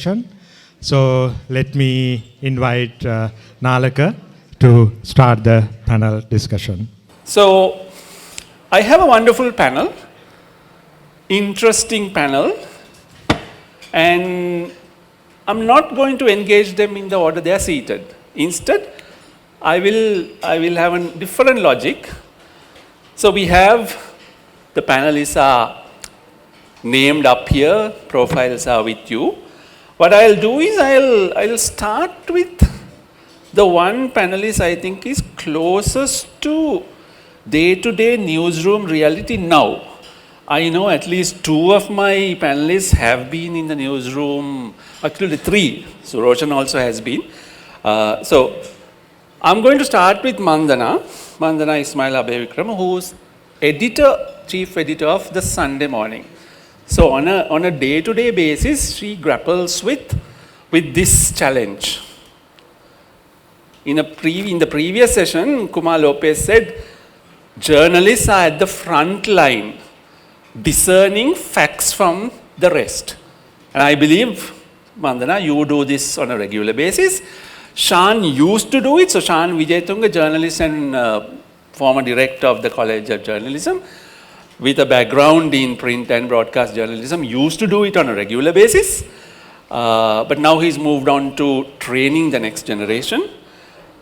introduction. So let me invite Nalaka to start the panel discussion. So I have a wonderful panel, interesting panel, and I'm not going to engage them in the order they are seated. Instead, I will have a different logic. So we have, the panelists are named up here, profiles are with you. What I'll do is I'll start with the one panelist I think is closest to day-to-day newsroom reality now. I know at least two of my panelists have been in the newsroom, actually three. Suroshana also has been. So I'm going to start with Mandana Ismail Abeywickrema, who's chief editor of the Sunday Morning. So on a day-to-day basis, she grapples with this challenge. In the previous session, Kumar Lopez said, journalists are at the front line, discerning facts from the rest. And I believe, Mandana, you do this on a regular basis. Shan used to do it. So Shan Wijetunge, journalist and former director of the College of Journalism, with a background in print and broadcast journalism, used to do it on a regular basis. But now he's moved on to training the next generation.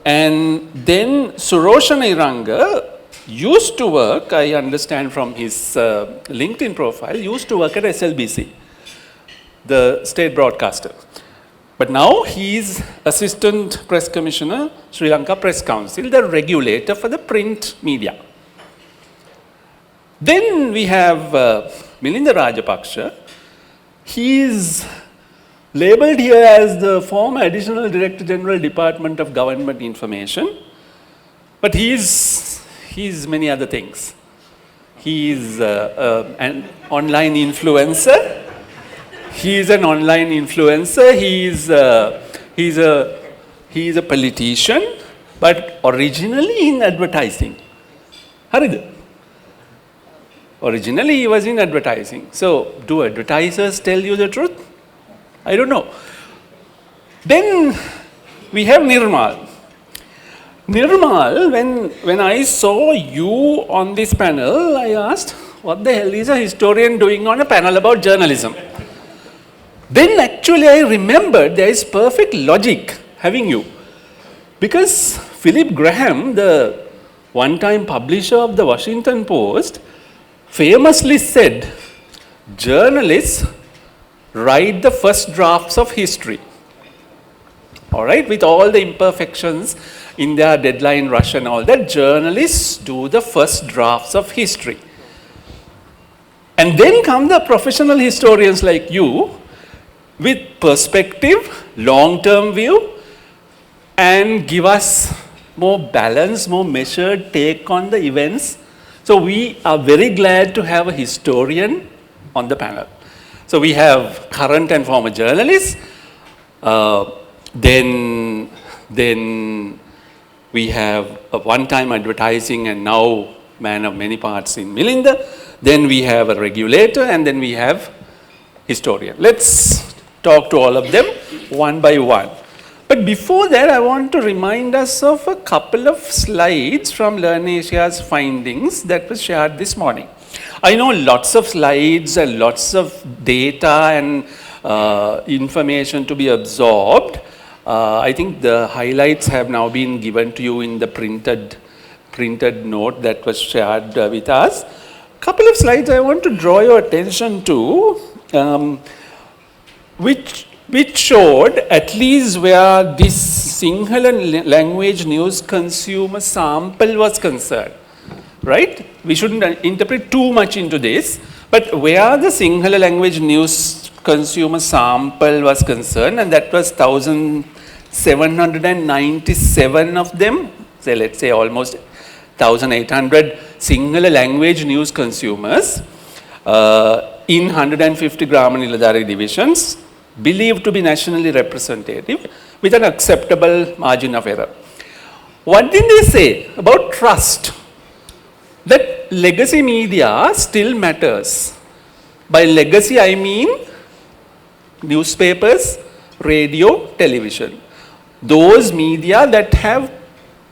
And then Suroshana Iranga used to work, I understand from his LinkedIn profile, used to work at SLBC, the state broadcaster. But now he's Assistant Press Commissioner, Sri Lanka Press Council, the regulator for the print media. Then we have Milinda Rajapaksha. He's labeled here as the former Additional Director General, Department of Government Information. But he's many other things. He's an online influencer. He's an online influencer. He's a politician, but originally in advertising. Harid. Originally he was in advertising. So do advertisers tell you the truth? I don't know. Then we have Nirmal. Nirmal, when I saw you on this panel, I asked, what the hell is a historian doing on a panel about journalism? Then actually I remembered there is perfect logic having you. Because Philip Graham, the one-time publisher of the Washington Post, famously said, journalists write the first drafts of history. All right, with all the imperfections in their deadline rush and all that, journalists do the first drafts of history. And then come the professional historians like you with perspective, long-term view, and give us more balanced, more measured take on the events. So we are very glad to have a historian on the panel. So we have current and former journalists, then we have a one-time advertising and now man of many parts in Milinda, then we have a regulator, and then we have historian. Let's talk to all of them one by one. But before that, I want to remind us of a couple of slides from Learn Asia's findings that was shared this morning. I know lots of slides and lots of data and information to be absorbed. I think the highlights have now been given to you in the printed note that was shared with us. Couple of slides I want to draw your attention to, which showed at least where this Sinhala language news consumer sample was concerned, right? We shouldn't interpret too much into this, but where the Sinhala language news consumer sample was concerned, and that was 1,797 of them, so let's say almost 1,800 Sinhala language news consumers in 150 Grama Niladhari divisions, believed to be nationally representative with an acceptable margin of error. What did they say about trust? That legacy media still matters. By legacy, I mean newspapers, radio, television. Those media that have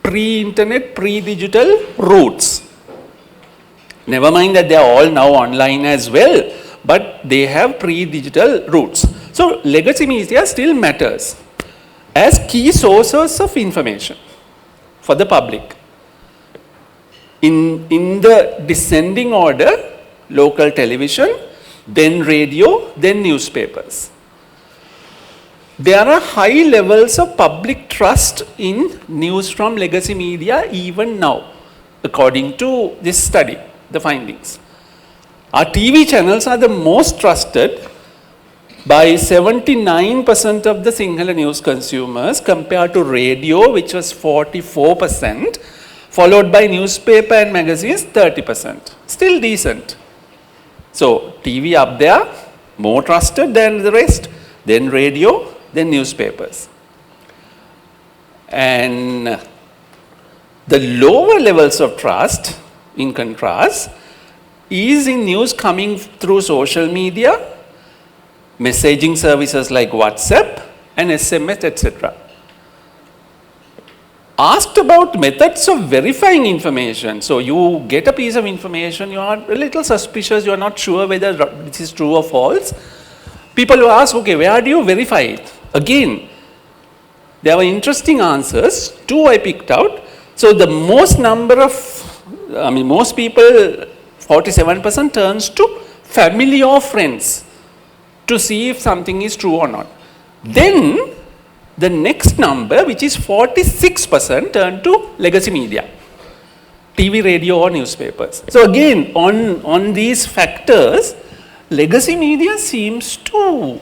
pre-internet, pre-digital roots. Never mind that they are all now online as well, but they have pre-digital roots. So legacy media still matters as key sources of information for the public. In the descending order, local television, then radio, then newspapers. There are high levels of public trust in news from legacy media even now, according to this study, the findings. Our TV channels are the most trusted by 79% of the Sinhala news consumers compared to radio, which was 44%, followed by newspaper and magazines, 30%. Still decent. So TV up there, more trusted than the rest, then radio, then newspapers. And the lower levels of trust, in contrast, is in news coming through social media, messaging services like WhatsApp and SMS, etc. Asked about methods of verifying information. So you get a piece of information, you are a little suspicious, you are not sure whether this is true or false. People will ask, okay, where do you verify it? Again, there were interesting answers. Two I picked out. So the most people, 47% turns to family or friends to see if something is true or not. Then the next number, which is 46%, turn to legacy media, TV, radio or newspapers. So again, on these factors, legacy media seems to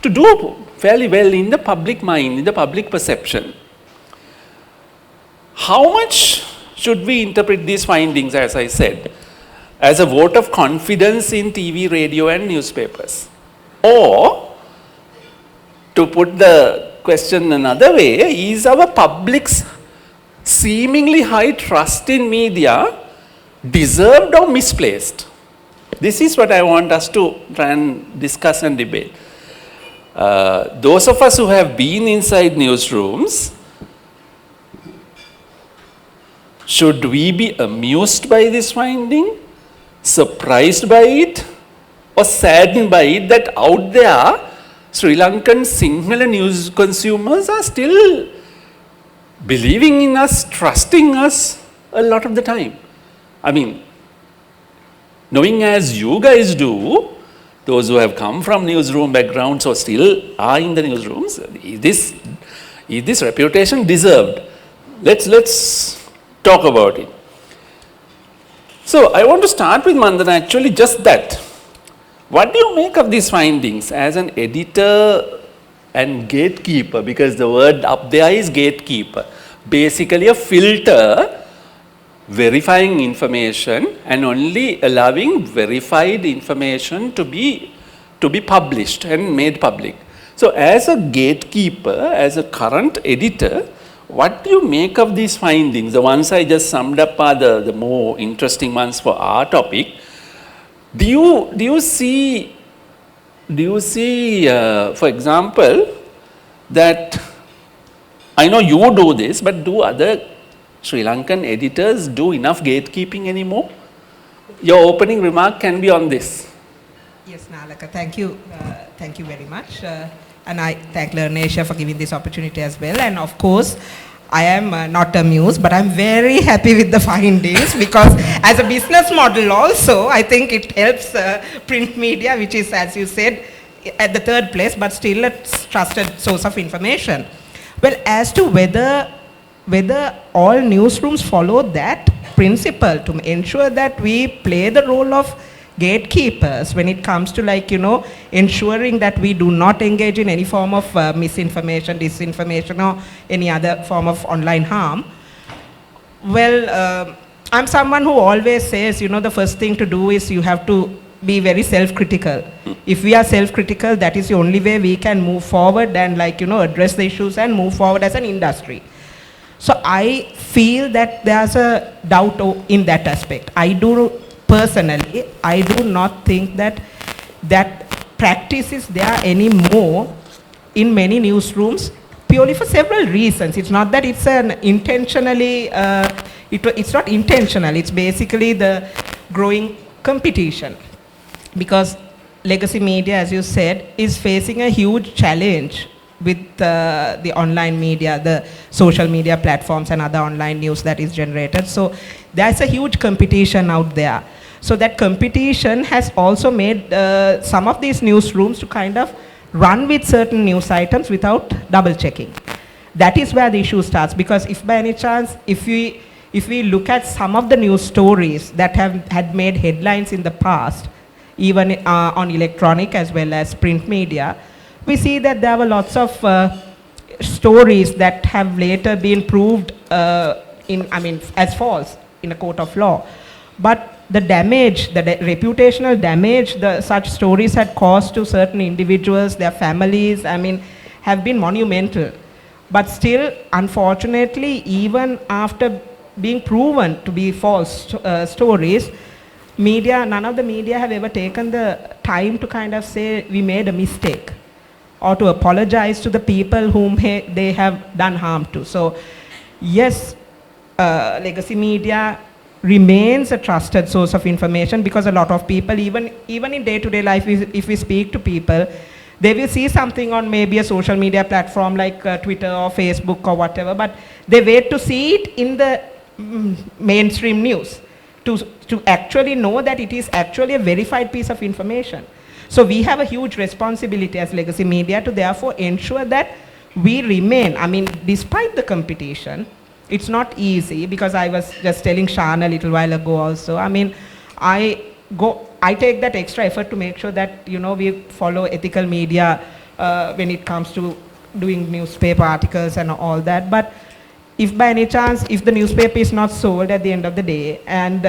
do fairly well in the public mind, in the public perception. How much should we interpret these findings, as I said, as a vote of confidence in TV, radio and newspapers? Or, to put the question another way, is our public's seemingly high trust in media deserved or misplaced? This is what I want us to try and discuss and debate. Those of us who have been inside newsrooms, should we be amused by this finding, surprised by it, or saddened by it that out there, Sri Lankan Sinhala news consumers are still believing in us, trusting us a lot of the time? I mean, knowing as you guys do, those who have come from newsroom backgrounds or still are in the newsrooms, is this reputation deserved? Let's talk about it. So I want to start with Mandana, actually just that. What do you make of these findings as an editor and gatekeeper? Because the word up there is gatekeeper. Basically a filter verifying information and only allowing verified information to be published and made public. So as a gatekeeper, as a current editor, what do you make of these findings? The ones I just summed up are the more interesting ones for our topic. Do you see, for example, that I know you do this, but do other Sri Lankan editors do enough gatekeeping anymore? Your opening remark can be on this. Yes, Nalaka, thank you very much. And I thank Learn Asia for giving this opportunity as well. And of course, I am not amused, but I'm very happy with the findings because as a business model also, I think it helps print media, which is, as you said, at the third place, but still a trusted source of information. Well, as to whether all newsrooms follow that principle to ensure that we play the role of gatekeepers when it comes to, like, ensuring that we do not engage in any form of misinformation, disinformation or any other form of online harm. Well, I'm someone who always says, the first thing to do is you have to be very self-critical. If we are self-critical, that is the only way we can move forward and, address the issues and move forward as an industry. So I feel that there's a doubt in that aspect. Personally, I do not think that practice is there anymore in many newsrooms purely for several reasons. It's not that it's an intentionally, it's not intentional, it's basically the growing competition. Because legacy media, as you said, is facing a huge challenge with the online media, the social media platforms and other online news that is generated. So there's a huge competition out there. So that competition has also made some of these newsrooms to kind of run with certain news items without double checking. That is where the issue starts, because if by any chance, if we look at some of the news stories that had made headlines in the past, even on electronic as well as print media, we see that there were lots of stories that have later been proved as false in a court of law. But the damage, the reputational damage such stories had caused to certain individuals, their families, have been monumental. But still, unfortunately, even after being proven to be false stories, none of the media have ever taken the time to kind of say we made a mistake, or to apologize to the people whom they have done harm to. So yes, legacy media remains a trusted source of information, because a lot of people, even in day-to-day life, if we speak to people, they will see something on maybe a social media platform like Twitter or Facebook or whatever, but they wait to see it in the mainstream news to actually know that it is actually a verified piece of information. So we have a huge responsibility as legacy media to therefore ensure that we remain, despite the competition. It's not easy, because I was just telling Shan a little while ago also. I take that extra effort to make sure that we follow ethical media when it comes to doing newspaper articles and all that. But if by any chance, if the newspaper is not sold at the end of the day, and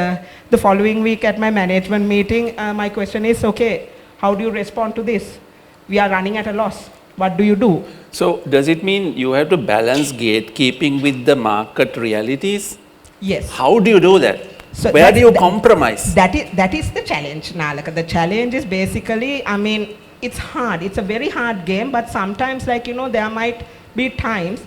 the following week at my management meeting, my question is, okay, how do you respond to this? We are running at a loss. What do you do? So does it mean you have to balance gatekeeping with the market realities? Yes. How do you do that? So where do you compromise? That is the challenge, Nalaka. The challenge is basically, it's hard. It's a very hard game, but sometimes, there might be times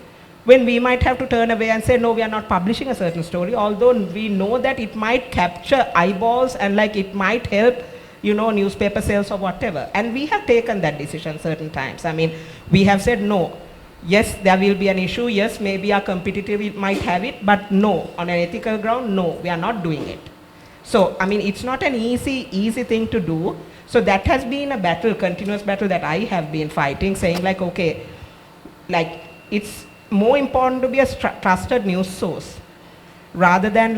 when we might have to turn away and say, no, we are not publishing a certain story, although we know that it might capture eyeballs and it might help newspaper sales or whatever. And we have taken that decision certain times. We have said no. Yes, there will be an issue. Yes, maybe our competitor might have it, but no, on an ethical ground, no, we are not doing it. So, it's not an easy thing to do. So that has been a battle, continuous battle that I have been fighting, saying okay, it's more important to be a trusted news source rather than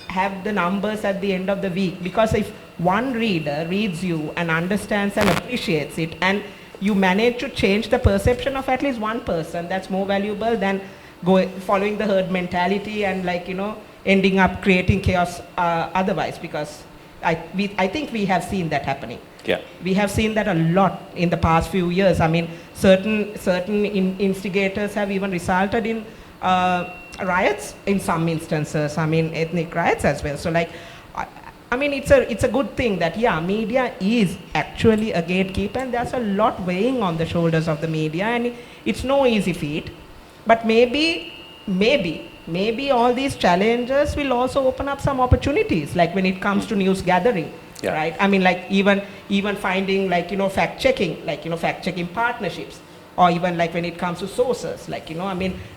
have the numbers at the end of the week. Because if one reader reads you and understands and appreciates it, and you manage to change the perception of at least one person, that's more valuable than following the herd mentality and ending up creating chaos otherwise. Because I think we have seen that happening. Yeah. We have seen that a lot in the past few years. Certain instigators have even resulted in riots in some instances. Ethnic riots as well. So it's a good thing that media is actually a gatekeeper, and there's a lot weighing on the shoulders of the media, and it's no easy feat. But maybe all these challenges will also open up some opportunities, like when it comes to news gathering. Yeah. Right? Even finding fact checking partnerships, or even when it comes to sources,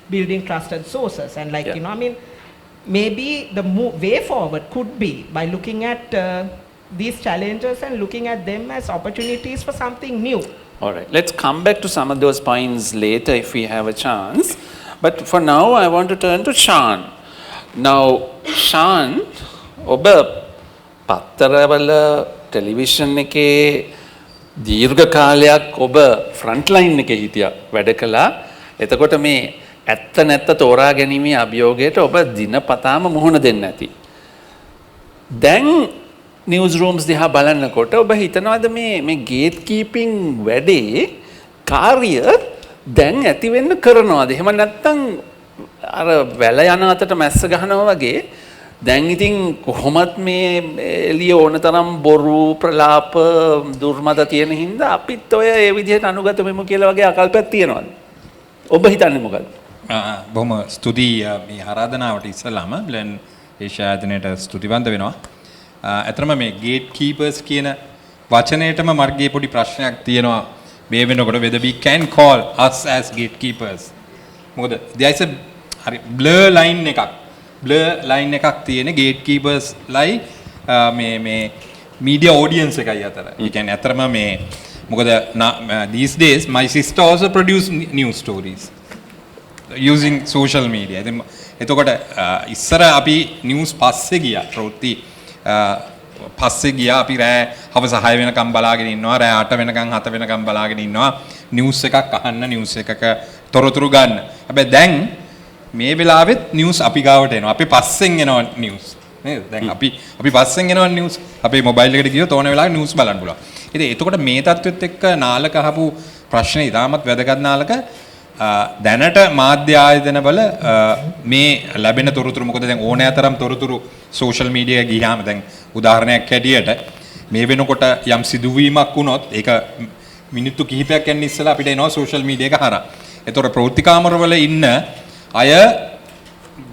building trusted sources, and maybe the way forward could be by looking at these challenges and looking at them as opportunities for something new. All right, let's come back to some of those points later if we have a chance. But for now, I want to turn to Shan. Now, Shan, පත්තරවල television එකේ දීර්ඝ කාලයක් ඔබ front line එකේ හිටියා වැඩ කළා. එතකොට මේ ඇත්ත නැත්ත තෝරා ගැනීමේ අභියෝගයට ඔබ දිනපතාම මුහුණ දෙන්න ඇති. දැන් නිවුස් රූම්ස් දිහා බලනකොට ඔබ හිතනවාද මේ ගේට් කීපින් වැඩේ කාර්ය දැන් ඇති වෙන්න කරනවාද? එහෙම නැත්නම් අර වැල යන අතට මැස්ස ගහනවා වගේ දැන් ඉතින් කොහොමත් මේ එළිය ඕන තරම් බොරු ප්‍රලාප දුර්මත තියෙන හින්දා අපිත් ඔය ඒ විදිහට අනුගත වෙමු කියලා වගේ ආකල්පයක් තියෙනවා. ඔබ හිතන්නේ මොකද්ද? බොහොම ස්තුතියි මේ ආරාධනාවට ඉස්සලාම බ්ලෙන් ඒෂායතනයට ස්තුතිවන්ත වෙනවා. අතරම මේ gatekeepers කියන වචනයටම මර්ගයේ පොඩි ප්‍රශ්නයක් තියෙනවා මේ වෙනකොට whether we can call us as gatekeepers. මොකද there is a හරි blur line එකක් තියෙන gatekeepers ලයි මේ media audience එකයි අතර. ඒ කියන්නේ අතරම මේ මොකද these days my sister also produce news stories using social media. එතකොට ඉස්සර අපි නිවුස් පස්සේ ගියා ප්‍රවෘත්ති පස්සේ ගියා අපි රෑ හවස 6 වෙනකම් බලාගෙන ඉන්නවා රෑ 8 වෙනකම් 7 වෙනකම් බලාගෙන ඉන්නවා නිවුස් එකක් අහන්න නිවුස් එකක තොරතුරු ගන්න. හැබැයි දැන් මේ වෙලාවෙත් නිවුස් අපි ගාවට එනවා. අපි පස්සෙන් එනවා නිවුස්. නේද? දැන් අපි පස්සෙන් එනවා නිවුස්. අපේ මොබයිල් එකට ගියොත් ඕන වෙලාවක නිවුස් බලන්න පුළුවන්. ඉතින් එතකොට මේ තත්ත්වෙත් එක්ක නාලක අහපු ප්‍රශ්නේ ඉතාමත් වැදගත් නාලක දැනට මාධ්‍ය ආයතනවල මේ ලැබෙන තොරතුරු මොකද දැන් ඕනෑ තරම් තොරතුරු සෝෂල් මීඩියා ගියාම දැන් උදාහරණයක් හැටියට මේ වෙනකොට යම් සිදුවීමක් වුණොත් ඒක මිනිත්තු කිහිපයක් යන ඉස්සෙල්ලා අපිට එනවා සෝෂල් මීඩියා එක හරහා. ඒතකොට ප්‍රවෘත්ති කාමරවල ඉන්න අය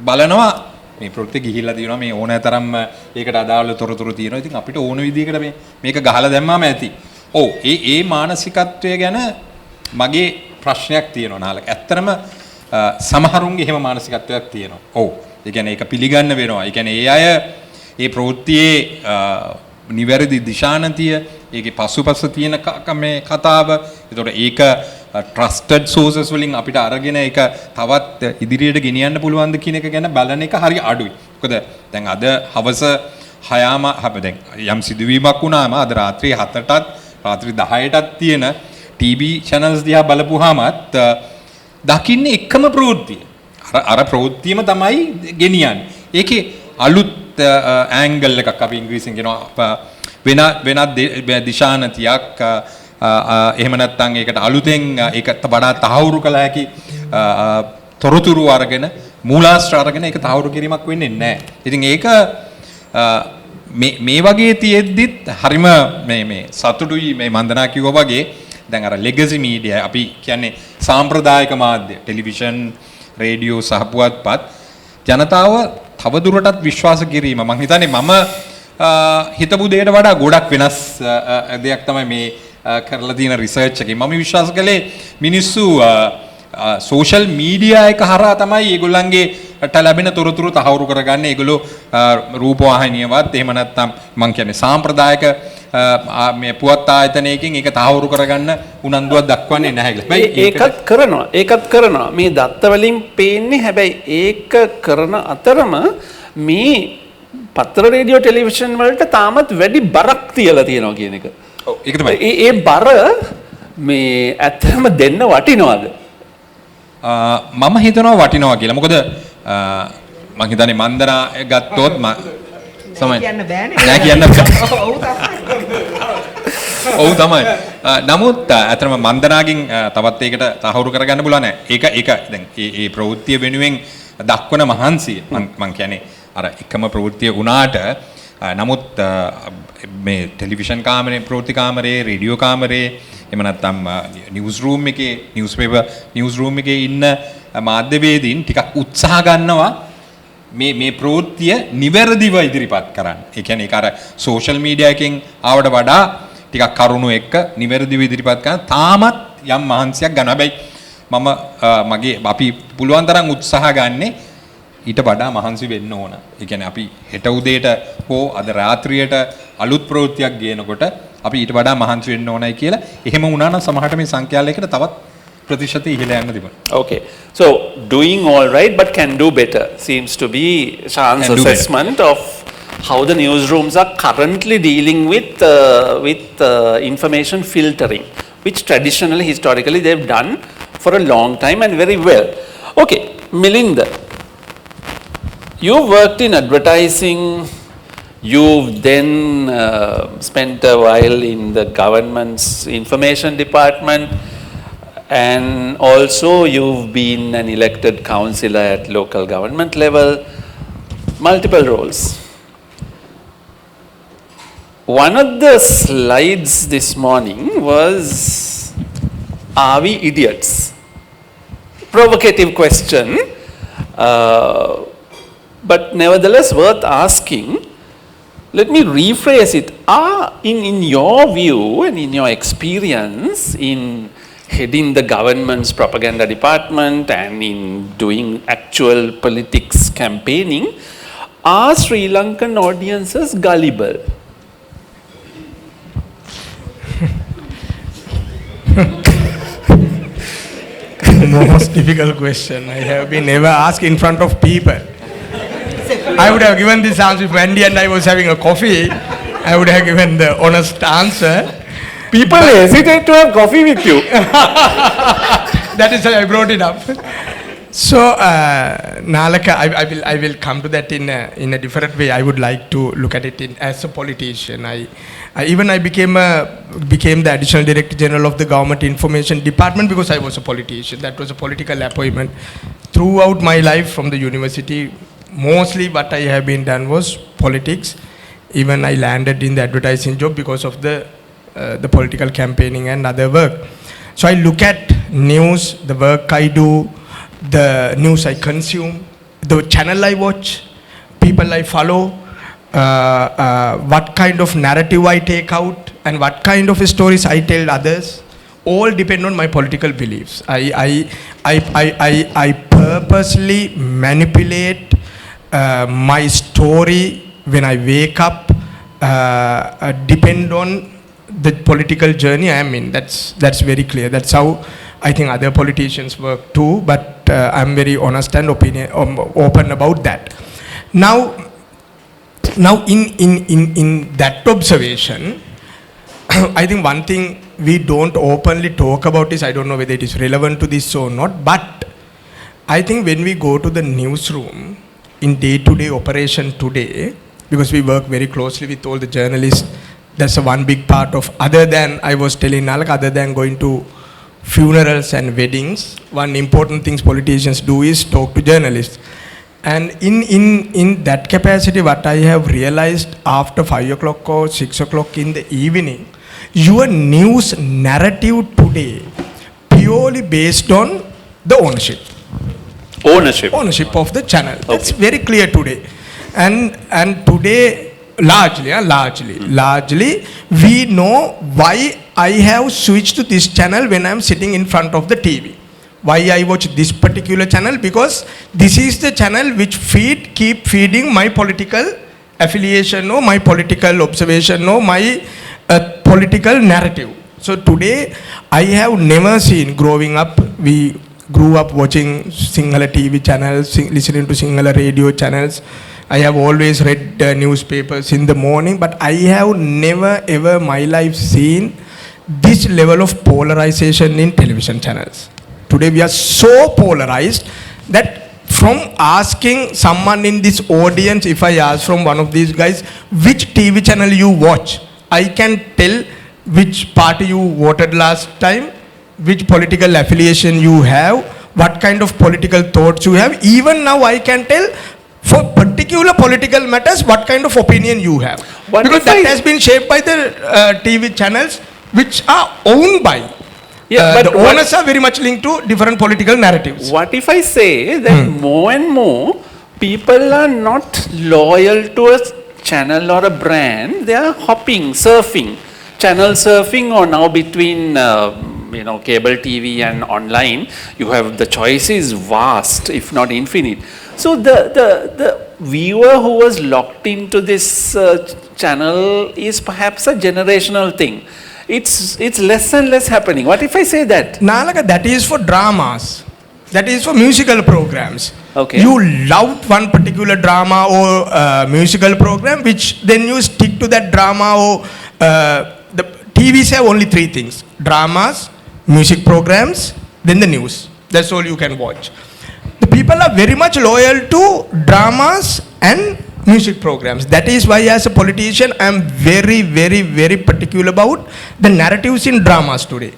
බලනවා මේ ප්‍රවෘත්ති ගිහිල්ලා තියෙනවා මේ ඕනෑ තරම් ඒකට අදාළ තොරතුරු තියෙනවා. ඉතින් අපිට ඕන විදිහකට මේක ගහලා දැම්මාම ඇති. ඔව් ඒ මානසිකත්වය ගැන මගේ ප්‍රශ්නයක් තියෙනවා නාලක. ඇත්තටම සමහරුන්ගේ එහෙම මානසිකත්වයක් තියෙනවා. ඔව්. ඒ කියන්නේ ඒක පිළිගන්න වෙනවා. ඒ කියන්නේ ඒ අය ඒ ප්‍රවෘත්තියේ නිවැරදි දිශානතිය, ඒකේ පසුපස තියෙන මේ කතාව. ඒතකොට ඒක trusted sources වලින් අපිට අරගෙන ඒක තවත් ඉදිරියට ගෙනියන්න පුළුවන්ද කියන එක ගැන බලන එක හරි අඩුයි. මොකද දැන් අද හවස 6ම දැන් යම් සිදුවීමක් වුණාම අද රාත්‍රී 7ටත් රාත්‍රී 10ටත් තියෙන TV channels දිහා බලපුවාමත් දකින්නේ එකම ප්‍රවෘත්තිය. අර ප්‍රවෘත්තියම තමයි ගෙනියන්නේ. ඒකේ අලුත් ඇන්ගල් එකක් අපි ඉංග්‍රීසියෙන් කියනවා වෙනත් දිශානතියක් එහෙම නැත්නම් ඒකට අලුතෙන් ඒකට වඩා තහවුරු කළ හැකි තොරතුරු අරගෙන මූලාශ්‍ර අරගෙන ඒක තහවුරු කිරීමක් වෙන්නේ නැහැ. ඉතින් ඒක මේ වගේ තියෙද්දිත් හරිම මේ සතුටුයි මේ මන්දනා කිව්වා වගේ දැන් අර ලෙගසි මීඩියා අපි කියන්නේ සාම්ප්‍රදායික මාධ්‍ය ටෙලිවිෂන් රේඩියෝ සහ පුවත්පත් ජනතාව තවදුරටත් විශ්වාස කිරීම මම හිතන්නේ මම හිතපු දෙයට වඩා ගොඩක් වෙනස් දෙයක් තමයි මේ කරලා තියෙන රිසර්ච් එකේ මම විශ්වාස කළේ මිනිස්සු සෝෂල් මීඩියා එක හරහා තමයි ඒගොල්ලන්ගේ ලැබෙන තොරතුරු තහවුරු කරගන්නේ. ඒගොල්ලෝ රූපවාහිනියවත් එහෙම නැත්නම් මම කියන්නේ සාම්ප්‍රදායික මේ පුවත් ආයතනයකින් ඒක තහවුරු කරගන්න උනන්දුවක් දක්වන්නේ නැහැ කියලා. ඒකත් කරනවා. මේ දත්ත වලින් පේන්නේ හැබැයි ඒක කරන අතරම මේ පත්‍ර රේඩියෝ ටෙලිවිෂන් වලට තාමත් වැඩි බරක් තියලා තියෙනවා කියන එක. ඔව් ඒක තමයි. ඒ බර මේ ඇත්තම දෙන්න වටිනවද? මම හිතනවා වටිනවා කියලා. මොකද මම හිතන්නේ මන්දනා ගත්තොත් තමයි කියන්න බෑනේ. නෑ කියන්න බෑ. ඔව් තමයි. ඔව් තමයි. නමුත් අතරම මන්දනාගෙන් තවත් ඒකට තහවුරු කරගන්න පුළුවන් නෑ. ඒක දැන් මේ ප්‍රවෘත්තිය වෙනුවෙන් දක්වන මහන්සිය මම කියන්නේ අර එකම ප්‍රවෘත්තිය වුණාට නමුත් මේ ටෙලිවිෂන් කාමරේ ප්‍රවෘත්ති කාමරේ රේඩියෝ කාමරේ එහෙම නැත්නම් නිවුස් රූම් එකේ නිවුස් රූම් එකේ ඉන්න මාධ්‍යවේදීන් ටිකක් උත්සාහ ගන්නවා මේ ප්‍රවෘත්තිය නිවැරදිව ඉදිරිපත් කරන්න. ඒ කියන්නේ ඒක අර සෝෂල් මීඩියා එකෙන් ආවට වඩා ටිකක් කරුණු එක්ක නිවැරදිව ඉදිරිපත් කරන තාමත් යම් මහන්සියක් ගන්න. හැබැයි මගේ අපි පුළුවන් තරම් උත්සාහ ගන්නේ ඊට වඩා මහන්සි වෙන්න ඕන. ඒ කියන්නේ අපි හෙට උදේට හෝ අද රාත්‍රියට අලුත් ප්‍රවෘත්තියක් ගේනකොට අපි ඊට වඩා මහන්සි වෙන්න ඕනයි කියලා. එහෙම වුණා නම් සමහරට මේ සංඛ්‍යාලයකට තවත් ප්‍රතිශතය ඉහළ යන්න තිබුණා. Okay. So doing all right but can do better seems to be Shan's assessment of how the newsrooms are currently dealing with information filtering, which traditionally, historically, they've done for a long time and very well. Okay, Milinda, you worked in advertising. You've then spent a while in the government's information department. And also you've been an elected councillor at local government level. multiple roles. One of the slides this morning was, are we idiots? Provocative question, but nevertheless worth asking. Let me rephrase it. In your view and in your experience in heading the government's propaganda department and in doing actual politics campaigning, are Sri Lankan audiences gullible? Most difficult question. I have been never asked in front of people. I would have given this answer if Andy and I was having a coffee. I would have given the honest answer. People hesitate to have coffee with you. That is why I brought it up. So, Nalaka, I will come to that in a different way. I would like to look at it as a politician. I became the additional director general of the government information department because I was a politician. That was a political appointment. Throughout my life from the university, mostly what I have been done was politics. Even I landed in the advertising job because of the political campaigning and other work. So I look at news, the work I do, the news I consume, the channel I watch, people I follow, what kind of narrative I take out, and what kind of stories I tell others, all depend on my political beliefs. I purposely manipulate my story when I wake up, depend on the political journey I am in. That's very clear. That's how I think other politicians work too, but I'm very honest and open about that. Now in that observation, I think one thing we don't openly talk about is, I don't know whether it is relevant to this or not, but I think when we go to the newsroom in day-to-day operation today, because we work very closely with all the journalists, that's a one big part of, other than, I was telling Nalaka, other than going to funerals and weddings, one important thing politicians do is talk to journalists. And in that capacity, what I have realized after 5 o'clock or 6 o'clock in the evening, your news narrative today purely based on the ownership of the channel. Okay. That's very clear today. And today, largely, we know why I have switched to this channel when I am sitting in front of the TV. Why I watch this particular channel? Because this is the channel which keep feeding my political affiliation or my political observation or my political narrative. So today, I have never seen, growing up, we grew up watching Sinhala TV channels, listening to Sinhala radio channels. I have always read newspapers in the morning, but I have never ever my life seen this level of polarization in television channels. Today we are so polarized that from asking someone in this audience, if I ask from one of these guys, which TV channel you watch, I can tell which party you voted last time, which political affiliation you have, what kind of political thoughts you have. Even now I can tell for particular political matters what kind of opinion you have. Because that has been shaped by the TV channels which are owned by. But the owners are very much linked to different political narratives. What if I say that more and more people are not loyal to a channel or a brand, they are hopping, surfing, channel surfing, or now between cable TV and online, you have, the choice is vast, if not infinite. So the viewer who was locked into this channel is perhaps a generational thing. It's less and less happening. What if I say that? Nalaka, that is for dramas. That is for musical programs. Okay. You loved one particular drama or musical program, which then you stick to that drama, or the TVs have only 3 things: dramas, music programs, then the news. That's all you can watch. The people are very much loyal to dramas and music programs. That is why as a politician I am very, very, very particular about the narratives in dramas today.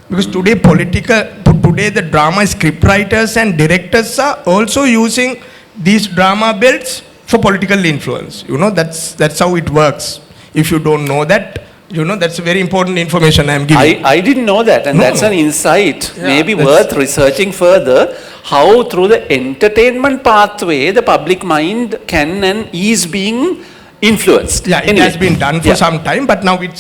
Because today the drama script writers and directors are also using these drama belts for political influence. You know, that's how it works. If you don't know that, you know, that's very important information I am giving. I didn't know that, and that's an insight, Yeah, maybe that's- worth researching further, how through the entertainment pathway the public mind can and is being influenced. Yeah, it Anyway. has been done for Yeah. some time, but now it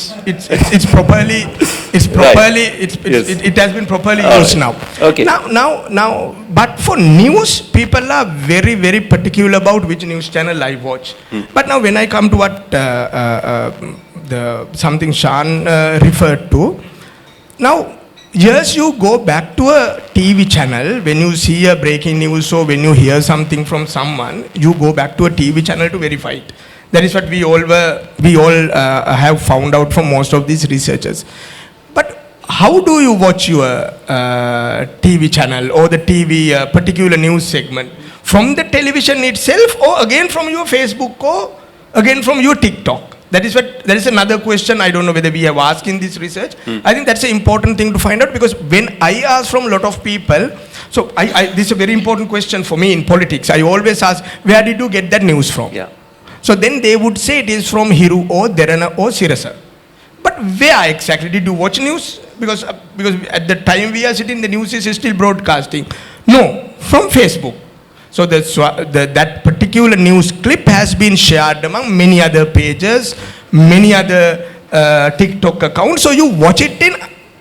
has been properly All used right. now. Okay. Now, but for news, people are very, very particular about which news channel I watch. But now when I come to what something Shan referred to, now yes, you go back to a TV channel when you see a breaking news, or when you hear something from someone, you go back to a TV channel to verify it. That is what we all have found out from most of these researchers. But how do you watch your TV channel or the TV particular news segment? From the television itself, or again from your Facebook, or again from your TikTok? That is another question. I don't know whether we have asked in this research. I think that's an important thing to find out, because when I ask from a lot of people, so this is a very important question for me in politics. I always ask, where did you get that news from? Yeah. So then they would say it is from Hiru or Derana or Sirasa. But where exactly did you watch news? Because at the time we are sitting, the news is still broadcasting. No, from Facebook. So that particular news clip has been shared among many other pages, many other TikTok accounts. So you watch it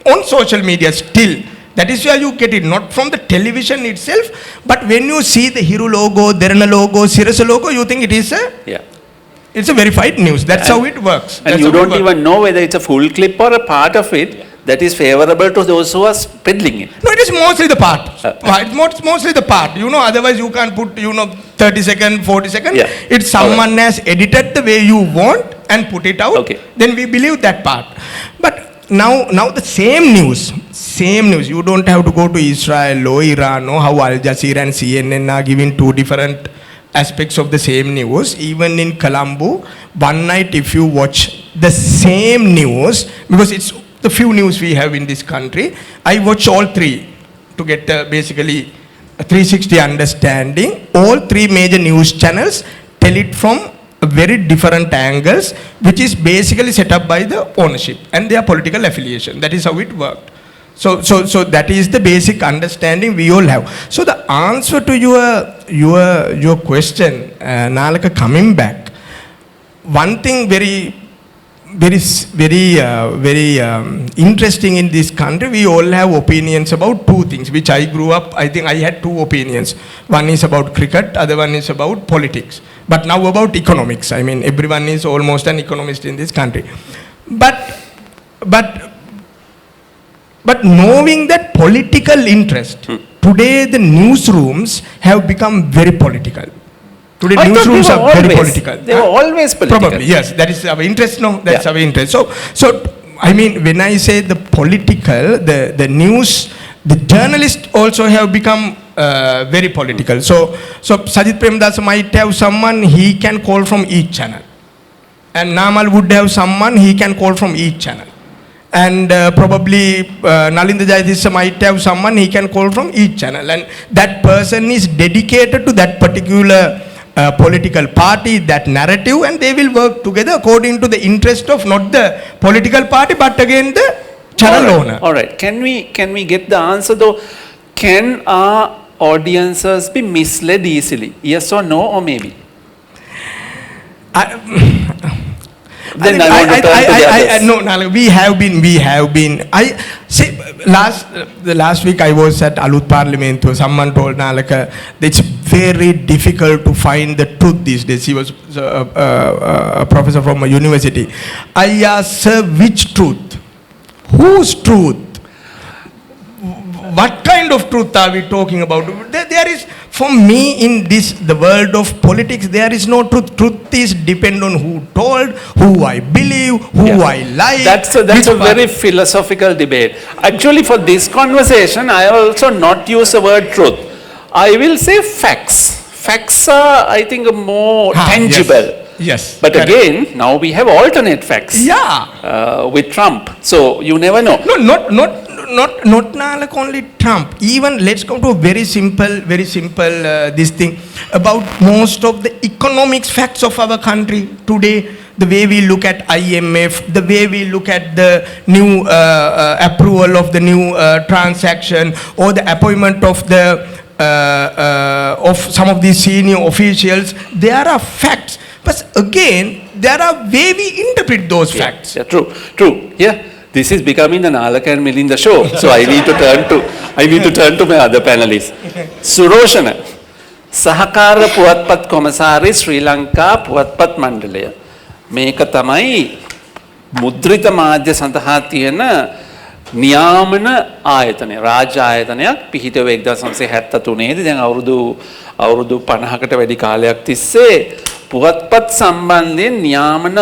on social media still. That is where you get it, not from the television itself. But when you see the Hiru logo, Derana logo, Sirasa logo, you think it's a verified news. That's how it works. And you don't even know whether it's a full clip or a part of it that is favorable to those who are peddling it. No, it is mostly the part. It's mostly the part. You know, otherwise you can't put, 30 seconds, 40 seconds. Yeah. It's someone has edited the way you want and put it out. Okay. Then we believe that part. But now the same news. You don't have to go to Israel or Iran or how Al Jazeera and CNN are giving two different aspects of the same news. Even in Colombo, one night if you watch the same news, because it's the few news we have in this country, I watch all three to get basically a 360 understanding. All three major news channels tell it from very different angles, which is basically set up by the ownership and their political affiliation. That is how it worked. So that is the basic understanding we all have. So the answer to your question, Nalaka, coming back, one thing very interesting in this country, we all have opinions about two things, which I grew up, I think I had two opinions. One is about cricket, other one is about politics. But now about economics. I mean, everyone is almost an economist in this country. But knowing that political interest, today the newsrooms have become very political. Today newsrooms are very political. They were always political. Probably, yes. That is our interest, no? That's our interest. So, I mean, when I say the political, the news, the journalists also have become very political. So Sajith Premdas might have someone he can call from each channel. And Nirmal would have someone he can call from each channel. And probably Nalinda Jayadisa might have someone he can call from each channel. And that person is dedicated to that particular political party, that narrative, and they will work together according to the interest of not the political party, but again the channel owner. All right. Can we get the answer though? Can our audiences be misled easily? Yes or no, or maybe? Then I want to turn to the others. No, we have been. I see. Last week I was at Alut Parliament. Someone told Nalaka it's very difficult to find the truth these days. He was a professor from a university. I asked, sir, which truth? Whose truth? What kind of truth are we talking about? There is, for me, in the world of politics, there is no truth. Truth is depend on who told, who I believe, who I like. That's a very philosophical debate. Actually, for this conversation, I also not use the word truth. I will say facts. Facts are, I think, more tangible. Yes. But correct. again, now we have alternate facts. Yeah. With Trump. So you never know. No, not Nalaka only Trump. Even let's come to a very simple this thing about most of the economics facts of our country today. The way we look at IMF, the way we look at the new approval of the new transaction, or the appointment of the of some of these senior officials, there are facts. But again, there are way we interpret those facts. Yeah, true. Yeah, this is becoming the Nalaka and Milinda show. So I need to turn to my other panelists. Suroshana, Sahakara Puatpat Kommissari Sri Lanka Puatpat Mandalaya. මේක තමයි මුද්‍රිත මාධ්‍ය සඳහා තියෙන නියාමන ආයතනය රාජ්‍ය ආයතනයක් පිහිටුව 1973 දී දැන් අවුරුදු 50කට වැඩි කාලයක් තිස්සේ පුවත්පත් සම්බන්ධයෙන් නියාමන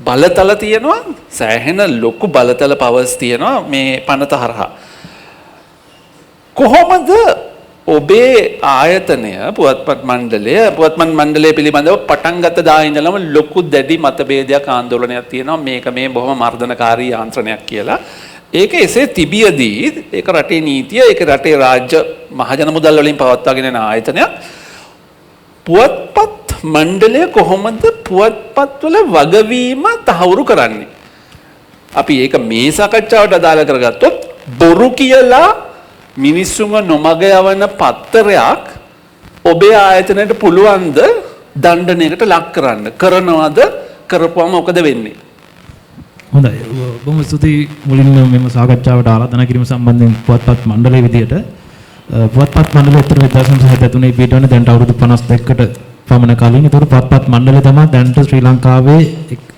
බලතල තියෙනවා සෑහෙන ලොකු බලතල පවර්ස් තියෙනවා මේ පනත හරහා කොහොමද ඔබේ ආයතනය පුවත්පත් මණ්ඩලය පිළිබඳව පටන් ගත්ත දා ඉඳලම ලොකු දැඩි මතභේදයක් ආందోලනයක් තියෙනවා මේක මේ බොහොම මර්ධනකාරී යාන්ත්‍රණයක් කියලා. ඒක එසේ තිබියදී ඒක රටේ නීතිය ඒක රටේ රාජ්‍ය මහජන මුදල් වලින් පවත්වාගෙන යන ආයතනයක්. පුවත්පත් මණ්ඩලය කොහොමද පුවත්පත් වල වගවීම තහවුරු කරන්නේ? අපි ඒක මේ සාකච්ඡාවට අදාළ කරගත්තොත් බොරු කියලා මිනිස්සුන්ව නොමග යවන පත්තරයක් ඔබේ ආයතනයට පුළුවන්ද දණ්ඩනයකට ලක් කරන්න කරනවද කරපුවම මොකද වෙන්නේ? හොඳයි බොහොම ස්තුතියි මුලින්ම මෙම සාකච්ඡාවට ආරාධනා කිරීම සම්බන්ධයෙන් පුවත්පත් මණ්ඩලයේ විදියට පුවත්පත් මණ්ඩලය උත්තර 2073 පිටවන්නේ දැන් අවුරුදු 52කට පමණ කලින්. ඒතකොට පුවත්පත් මණ්ඩලය තමයි දැන්ට ශ්‍රී ලංකාවේ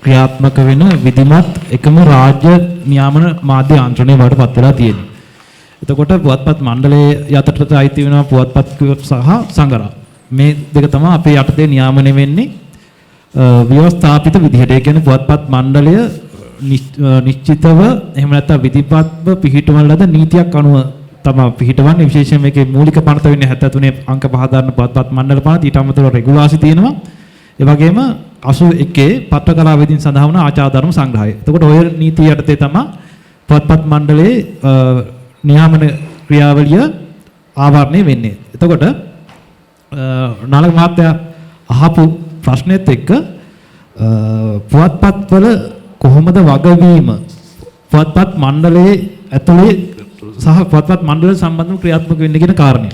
ක්‍රියාත්මක වෙන විධිමත් එකම රාජ්‍ය නියාමන මාධ්‍ය යාන්ත්‍රණය බවට පත් වෙලා තියෙන්නේ. එතකොට පුවත්පත් මණ්ඩලයේ යටතට අයිති වෙනවා පුවත්පත් සහ සංගරා. මේ දෙක තමයි අපේ යටතේ නියාමනය වෙන්නේ ව්‍යවස්ථාපිත විදිහට. ඒ කියන්නේ පුවත්පත් මණ්ඩලය නිශ්චිතව එහෙම නැත්නම් විධිපත්ව පිහිටවන ලද නීතියක් අනුව තමයි පිහිටවන්නේ. විශේෂයෙන් මේකේ මූලික පනත වෙන්නේ 73 අංක 5 දාන පුවත්පත් මණ්ඩල පනත. ඊට අමතරව රෙගුලාසි තියෙනවා. ඒ වගේම 81 පත්‍රකලා වේදින් සඳහන් වන ආචාර ධර්ම සංග්‍රහය. එතකොට ඔය නීතිය යටතේ තමයි පුවත්පත් මණ්ඩලයේ නියාමන ක්‍රියාවලිය ආවරණය වෙන්නේ. එතකොට නාලක මහත්තයා අහපු ප්‍රශ්නෙත් එක්ක පුවත්පත්වල කොහොමද වගවීම පුවත්පත් මණ්ඩලයේ ඇතුලේ සහ පුවත්පත් මණ්ඩල සම්බන්ධව ක්‍රියාත්මක වෙන්න කියන කාරණය.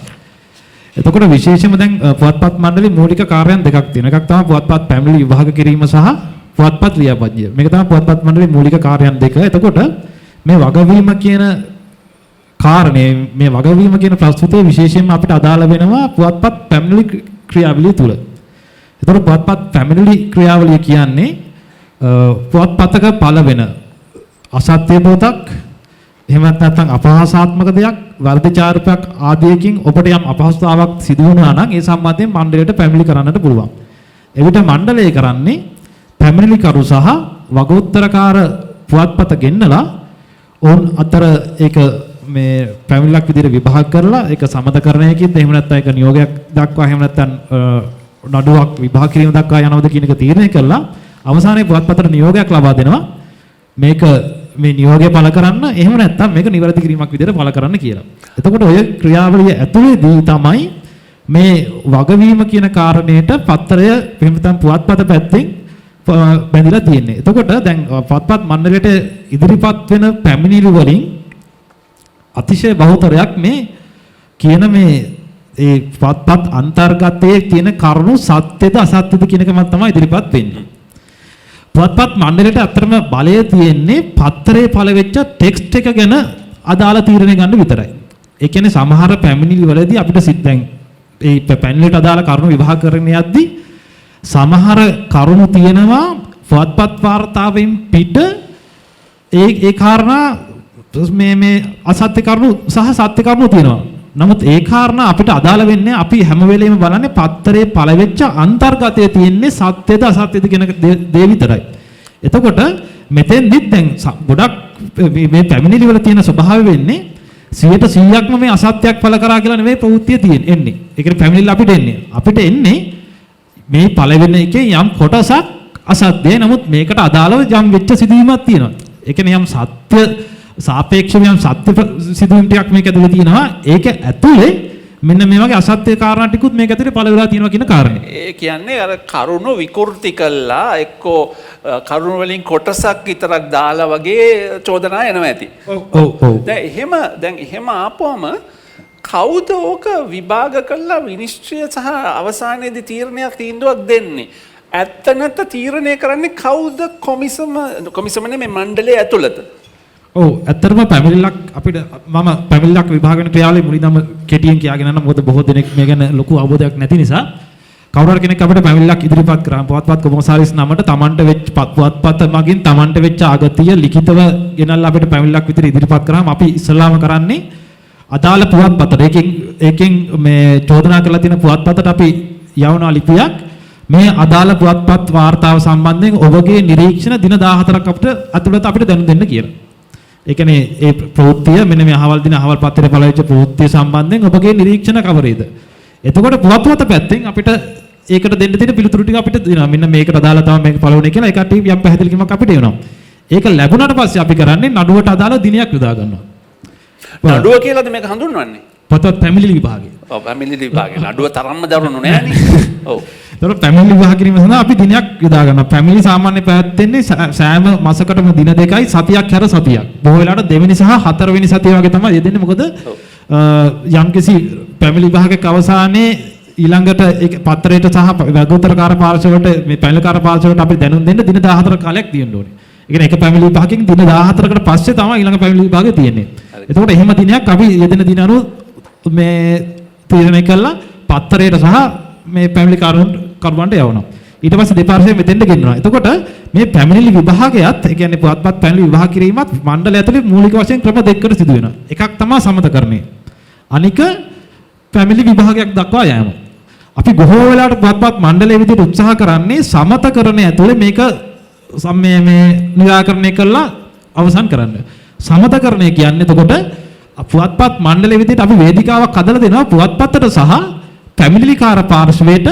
එතකොට විශේෂයෙන්ම දැන් පුවත්පත් මණ්ඩලයේ මූලික කාර්යයන් දෙකක් තියෙනවා. එකක් තමයි පුවත්පත් පැමිණිලි විභාග කිරීම සහ පුවත්පත් ලියාපදිංචිය. මේක තමයි පුවත්පත් මණ්ඩලයේ මූලික කාර්යයන් දෙක. එතකොට මේ වගවීම කියන කාරණේ මේ වගවීම කියන ප්‍රස්තුතයේ විශේෂයෙන්ම අපිට අදාළ වෙනවා පුවත්පත් පැමිණිලි ක්‍රියාවලිය තුල. ඒතකොට පුවත්පත් පැමිණිලි ක්‍රියාවලිය කියන්නේ පුවත්පතක පළ වෙන අසත්‍ය පොතක් එහෙම නැත්නම් අපහාසාත්මක දෙයක් වර්ධචාරකයක් ආදියකින් ඔබට යම් අපහසුතාවක් සිදු වුණා නම් ඒ සම්බන්ධයෙන් මණ්ඩලයට පැමිණිලි කරන්නට පුළුවන්. එවිට මණ්ඩලය කරන්නේ පැමිණිලිකරු සහ වගඋත්තරකාර පුවත්පත ගෙන්නලා ඔවුන් අතර ඒක මේ පැමිණිල්ලක් විදිහට විභාග කරලා ඒක සමතකරණයකින්ද එහෙම නැත්නම් ඒක නියෝගයක් දක්වා එහෙම නැත්නම් නඩුවක් විභාග කිරීම දක්වා යනවද කියන එක තීරණය කරලා අවසානයේ පුවත්පතට නියෝගයක් ලබා දෙනවා මේක මේ නියෝගය පළ කරන්න එහෙම නැත්නම් මේක නිවැරදි කිරීමක් විදිහට පළ කරන්න කියලා. එතකොට ඔය ක්‍රියාවලිය ඇතුළේදී තමයි මේ වගවීම කියන කාරණේට පත්‍රය එහෙම නැත්නම් පුවත්පත පැත්තෙන් බැඳිලා තියෙන්නේ. එතකොට දැන් පුවත්පත් මණ්ඩලයට ඉදිරිපත් වෙන පැමිණිලි වලින් අතිශය බහුතරයක් මේ කියන මේ ඒ පුවත්පත් අන්තර්ගතයේ තියෙන කරුණු සත්‍යද අසත්‍යද කියන එකම තමයි ඉදිරිපත් වෙන්නේ. පුවත්පත් මණ්ඩලයට අතරම බලය තියෙන්නේ පත්‍රයේ පළ වෙච්ච ටෙක්ස්ට් එක ගැන අදාළ තීරණය ගන්න විතරයි. ඒ කියන්නේ සමහර පැමිණිලි වලදී අපිට දැන් ඒ පැමිණිලිට අදාළ කරුණු විභාග කරන්න යද්දී සමහර කරුණු තියෙනවා පුවත්පත් වාර්තාවෙන් පිට ඒ කාරණා මේ අසත්‍ය කරුණු සහ සත්‍ය කරුණු තියෙනවා. නමුත් ඒ කාරණා අපිට අදාළ වෙන්නේ අපි හැම වෙලෙම බලන්නේ පත්තරේ පළවෙච්ච අන්තර්ගතයේ තියෙන්නේ සත්‍යද අසත්‍යද කියන දේ විතරයි. එතකොට මෙතෙන්දිත් දැන් ගොඩක් මේ පැමිණිලි වල තියෙන ස්වභාවය වෙන්නේ 100%ක්ම මේ අසත්‍යයක් පළ කරා කියලා නෙවෙයි ප්‍රවෘත්තිය තියෙන්නේ. එන්නේ. ඒ කියන්නේ පැමිණිල්ල අපිට එන්නේ මේ පළවෙනි එකේ යම් කොටසක් අසත්‍යයි. නමුත් මේකට අදාළව යම් වෙච්ච සිදුවීමක් තියෙනවා. ඒ කියන්නේ යම් සත්‍ය සාපේක්ෂව යම් සත්‍ය සිදුවීම් ටිකක් මේක ඇතුලේ තියෙනවා. ඒක ඇතුලේ මෙන්න මේ වගේ අසත්‍ය කාරණා ටිකුත් මේක ඇතුලේ පළ වෙලා තියෙනවා කියන කාරණේ. ඒ කියන්නේ අර කරුණු විකෘති කළා එක්කෝ කරුණු වලින් කොටසක් විතරක් දාලා වගේ චෝදනා එනවා ඇති. ඔව්. දැන් එහෙම ආපුවම කවුද ඕක විභාග කළා විනිශ්චය සහ අවසානයේදී තීරණයක් තීන්දුවක් දෙන්නේ? ඇත්ත නැත්ත තීරණය කරන්නේ කවුද? කොමිසම නෙමෙයි මණ්ඩලයේ ඇතුළත. ඔව් ඇත්තටම පැමිණිල්ලක් අපිට මම පැමිණිල්ලක් විභාග වෙන ක්‍රියාවලිය මුලින්ම කෙටියෙන් කියාගෙන යන්න මොකද බොහෝ දෙනෙක් මේ ගැන ලොකු අවබෝධයක් නැති නිසා කවුරු හරි කෙනෙක් අපිට පැමිණිල්ලක් ඉදිරිපත් කරාම පුවත්පත් කොමසාරිස් නමට Tamanට වෙච්ච පුවත්පත මගින් Tamanට වෙච්ච ආගතිය ලිඛිතව ගෙනල්ලා අපිට පැමිණිල්ලක් විතර ඉදිරිපත් කරාම අපි ඉස්සලාම කරන්නේ අදාළ පුවත්පතට ඒකෙන් මේ චෝදනා කරලා තියෙන පුවත්පතට අපි යවන ලිපියක් මේ අදාළ පුවත්පත් වාර්තාව සම්බන්ධයෙන් ඔබගේ නිරීක්ෂණ දින 14ක් අපිට දැනුම් දෙන්න කියලා. ඒ කියන්නේ ඒ ප්‍රවෘත්තිය මෙන්න මේ අහවල් දින අහවල් පත්‍රයේ පළවෙච්ච ප්‍රවෘත්තිය සම්බන්ධයෙන් ඔබගේ නිරීක්ෂණ කවරේද? එතකොට පුවත්පත පැත්තෙන් අපිට ඒකට දෙන්න තියෙන පිළිතුරු ටික අපිට දෙනවා. මෙන්න මේකට අදාළ තමයි මේක පළවෙනි කියලා ඒකට යම් පැහැදිලිකමක් අපිට එනවා. ඒක ලැබුණාට පස්සේ අපි කරන්නේ නඩුවට අදාළ දිනයක් යොදා ගන්නවා. නඩුව කියලාද මේක හඳුන්වන්නේ? පොතත් පැමිණිලි විභාගය. ඔව් පැමිණිලි විභාගය. නඩුව තරම්ම දරුණු නෑනේ. ඔව්. ඒතකොට පැමිණිලි විභාග කිරීම සඳහා අපි දිනයක් යොදා ගන්නවා. පැමිණිලි සාමාන්‍ය පැවැත්වෙන්නේ සෑම මාසකටම දින දෙකයි සතියක් හැර සතියක්. බොහෝ වෙලාවට දෙවෙනි සහ හතරවෙනි සතිය වගේ තමයි යෙදෙන්නේ. මොකද යම්කිසි පැමිණිලි විභාගයක අවසානයේ ඊළඟට ඒ පත්‍රයට සහ වගඋත්තරකාර පාර්ශවයට මේ පැමිණිලිකාර පාර්ශවයට අපි දැනුම් දෙන්න දින 14 කාලයක් තියෙන්න ඕනේ. ඒ කියන්නේ එක පැමිණිලි විභාගයෙන් දින 14කට පස්සේ තමයි ඊළඟ පැමිණිලි විභාගය තියෙන්නේ. එතකොට එහෙම දිනයක් අපි යෙදෙන දින අනුව මේ තීරණය කළා පත්‍රයට සහ මේ පැමිණිලි කරුවන්ට යවනවා. ඊට පස්සේ දෙපාර්ශ්වයෙන් මෙතෙන්ට ගෙන්නනවා. එතකොට මේ පැමිණිලි විභාගයත් ඒ කියන්නේ පුවත්පත් පැමිණිලි විභාග කිරීමත් මණ්ඩලය ඇතුලේ මූලික වශයෙන් ක්‍රම දෙකකට සිදු වෙනවා. එකක් තමයි සමතකරණය. අනික පැමිණිලි විභාගයක් දක්වා යෑම. අපි බොහෝ වෙලාවට පුවත්පත් මණ්ඩලයේ විදිහට උත්සාහ කරන්නේ සමතකරණය ඇතුලේ මේක මේ නිරාකරණය කළා අවසන් කරන්න. සමතකරණය කියන්නේ එතකොට පුවත්පත් මණ්ඩලයේ විදිහට අපි වේදිකාවක් හදලා දෙනවා පුවත්පතට සහ පැමිණිලිකාර පාර්ශවයට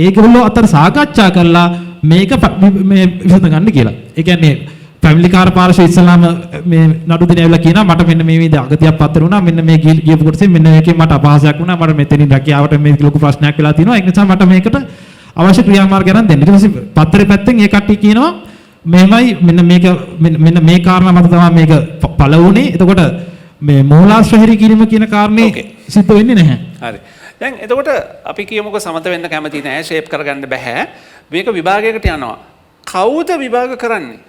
ඒගොල්ලෝ අතර සාකච්ඡා කරලා මේක මේ විසඳ ගන්න කියලා. ඒ කියන්නේ පැමිණිලිකාර පාර්ශවය ඉස්සලාම මේ නඩු දෙන ඇවිල්ලා කියනවා මට මෙන්න මේ විදිහ අගතියක් පත්‍ර වුණා මෙන්න මේ ගියපු කොටසේ මෙන්න මේකෙන් මට අපහාසයක් වුණා මට මෙතනින් රැකියාවට මේ ලොකු ප්‍රශ්නයක් වෙලා තියෙනවා ඒක නිසා මට මේකට අවශ්‍ය ක්‍රියාමාර්ග ගන්න දෙන්න. ඊට පස්සේ පත්‍රේ පැත්තෙන් ඒ කට්ටිය කියනවා මෙහෙමයි මෙන්න මේ කාරණා මත තමයි මේක පළ වුණේ. එතකොට මේ මූලාශ්‍ර හැරි කිරීම කියන කාරණේ සිද්ධ වෙන්නේ නැහැ. හරි. දැන් එතකොට අපි කියමුකෝ සමත වෙන්න කැමති නැහැ ෂේප් කරගන්න බෑ. මේක විභාගයකට යනවා. කවුද විභාග කරන්නේ?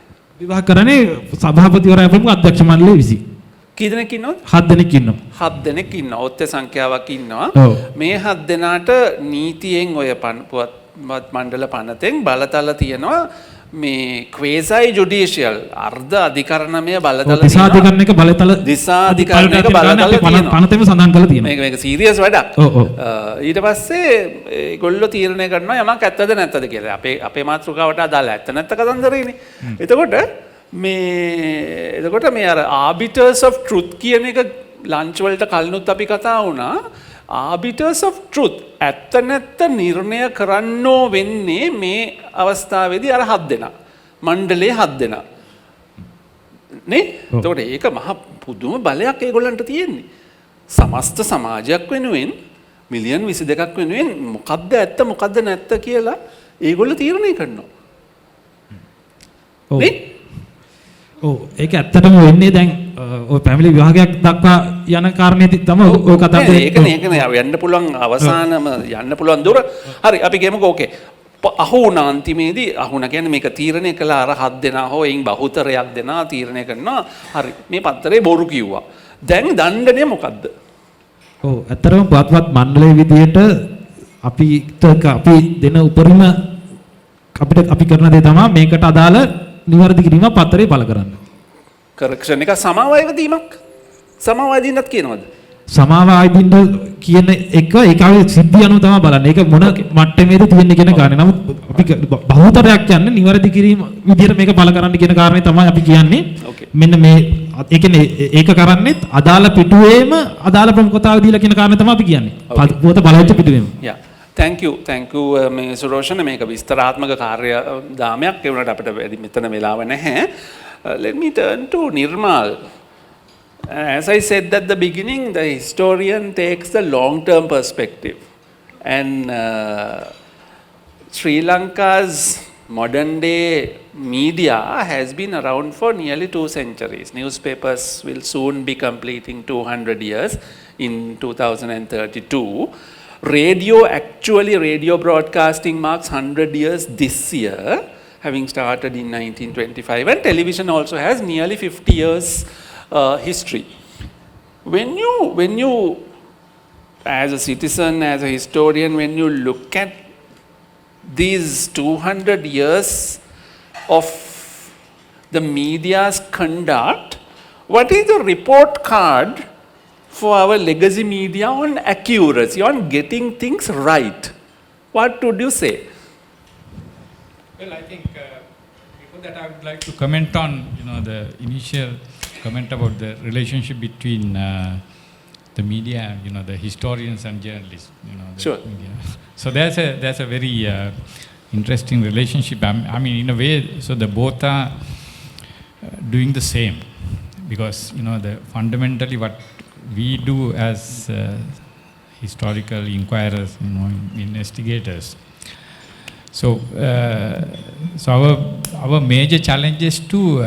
විභාග කරන්නේ සභාපතිවරයා ප්‍රමුඛ අධ්‍යක්ෂ මණ්ඩලය විසින්. කී දෙනෙක් ඉන්නවද? 7 දෙනෙක් ඉන්නවා. 7 දෙනෙක් ඉන්නවා. ඔත්තේ සංඛ්‍යාවක් ඉන්නවා. මේ 7 දෙනාට නීතියෙන් ඔය පුවත් මණ්ඩල පනතෙන් බලතල තියෙනවා. මේ ක්වේසයි ජුඩිෂියල් අර්ධ අධිකරණමය බලතල දිසාධිකරණයක බලතල දිසාධිකරණයක බලතල පනතෙම සඳහන් කරලා තියෙනවා. මේක සීරියස් වැඩක්. ඊට පස්සේ ඒගොල්ලෝ තීරණය කරනවා යමක් ඇත්තද නැත්තද කියලා. අපේ මාතෘකාවට අදාළ ඇත්ත නැත්ත කතන්දරේනේ. එතකොට මේ අර ආබිටර්ස් ඔෆ් ට්‍රුත් කියන එක ලන්ච් වලට කලිනුත් අපි කතා වුණා. ආබිටර්ස් ඔෆ් ට්‍රුත් ඇත්ත නැත්ත නිර්ණය කරන්නෝ වෙන්නේ මේ අවස්ථාවේදී අර 7 දෙනා. මණ්ඩලයේ 7 දෙනා. නේ? එතකොට ඒක මහ පුදුම බලයක් ඒගොල්ලන්ට තියෙන්නේ. සමස්ත සමාජයක් වෙනුවෙන් මිලියන් 22ක් වෙනුවෙන් මොකද්ද ඇත්ත මොකද්ද නැත්ත කියලා ඒගොල්ලෝ තීරණය කරනවා. නේ? ඔව් ඒක ඇත්තටම වෙන්නේ දැන් ඔය පැමිණිලි විභාගයක් දක්වා යන කාරණේ තමයි ඔය කතා කරන්නේ. ඒකනේ යන්න පුළුවන් අවසානම යන්න පුළුවන් දුර. හරි අපි කියමුකෝ ඕකේ. අහුණා අන්තිමේදී අහුණා කියන්නේ මේක තීරණය කළ අර 7 දෙනා හෝ එයින් බහුතරයක් දෙනා තීරණය කරනවා. හරි මේ පත්තරේ බොරු කිව්වා. දැන් දණ්ඩනය මොකද්ද? ඔව් ඇත්තටම පුවත්පත් මණ්ඩලයේ විදියට අපි දෙන උපරිම අපි කරන දේ තමයි මේකට අදාළ නිවැරදි කිරීම පත්‍රේ පළ කරන්න. කරක්ෂන් එක සමාවයදීමක් සමාවයදීනත් කියනවද? සමාවයදීන කියන එක ඒකේ සිද්ධිය අනුව තමයි බලන්නේ. ඒක මොන මට්ටමේද තියෙන්නේ කියන කාරණේ. නමුත් අපි බහුතරයක් කියන්නේ නිවැරදි කිරීම විදියට මේක පළ කරන්න කියන කාරණේ තමයි අපි කියන්නේ. මෙන්න මේ ඒ කියන්නේ ඒක කරන්නේත් අදාළ පිටුවේම අදාළ ප්‍රමුඛතාවය දීලා කියන කාරණේ තමයි අපි කියන්නේ. පොත බලහිච්ච පිටුවේම. යා thank you මේ සුරෝෂණ මේක විස්තරාත්මක කාර්ය දාමයක් ඒ වුණාට අපිට මෙතන වෙලාව නැහැ. Let me turn to Nirmal. As I said at the beginning, the historian takes the long-term perspective. And Sri Lanka's modern-day media has been around for nearly 2 centuries. Newspapers will soon be completing 200 years in 2032. Radio broadcasting marks 100 years this year, having started in 1925. And television also has nearly 50 years history. When you, as a citizen, as a historian, when you look at these 200 years of the media's conduct, what is the report card for our legacy media on accuracy, on getting things right? What would you say? Well, I think before that I would like to comment on the initial comment about the relationship between the media, the historians and journalists. The Sure. media. So there's a very interesting relationship. I mean, in a way, so the both are doing the same, because the fundamentally what we do as historical inquirers, investigators. So, our major challenge is to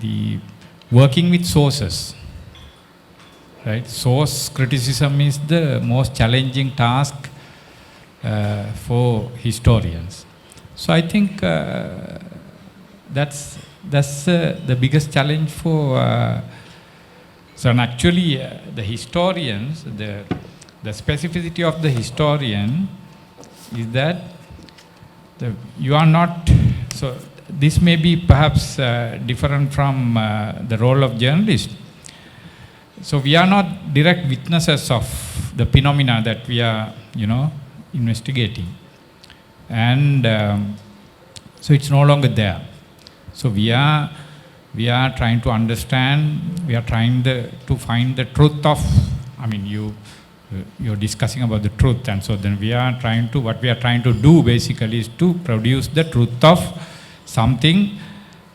the working with sources, right? Source criticism is the most challenging task for historians. So I think that's the biggest challenge for. So actually, the historians, the specificity of the historian is that you are not. So this may be perhaps different from the role of journalist. So we are not direct witnesses of the phenomena that we are, investigating, and so it's no longer there. So we are trying to understand. We are trying to find the truth of. I mean, you're discussing about the truth, and so then what we are trying to do basically is to produce the truth of something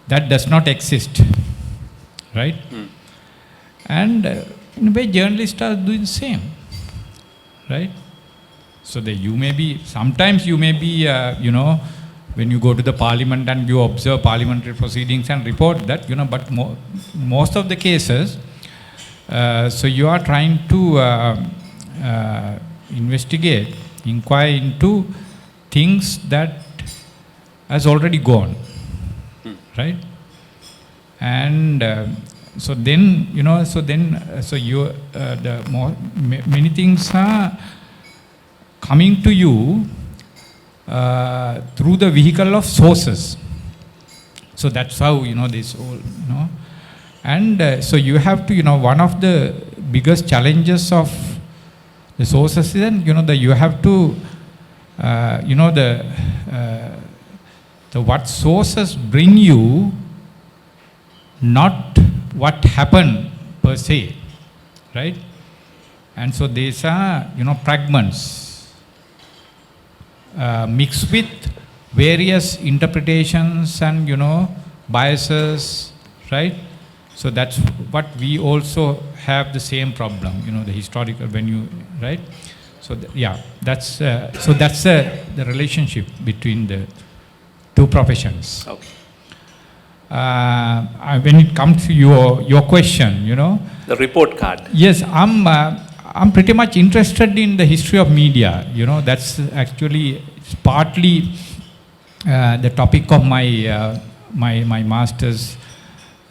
that does not exist, right? And in a way, journalists are doing the same, right? So sometimes you may be, when you go to the parliament and you observe parliamentary proceedings and report that, but most of the cases, so you are trying to inquire into things that has already gone, right? And so then, many things are coming to you through the vehicle of sources. So that's how, this whole, and so you have to, one of the biggest challenges of the sources is then, that you have to, the what sources bring you, not what happened per se, right? And so these are, fragments mixed with various interpretations and, biases, right? So that's what we also have the same problem, the historical, right? So that's the relationship between the two professions. Okay. When it comes to your question, The report card. yes, I'm pretty much interested in the history of media. That's actually partly the topic of my my master's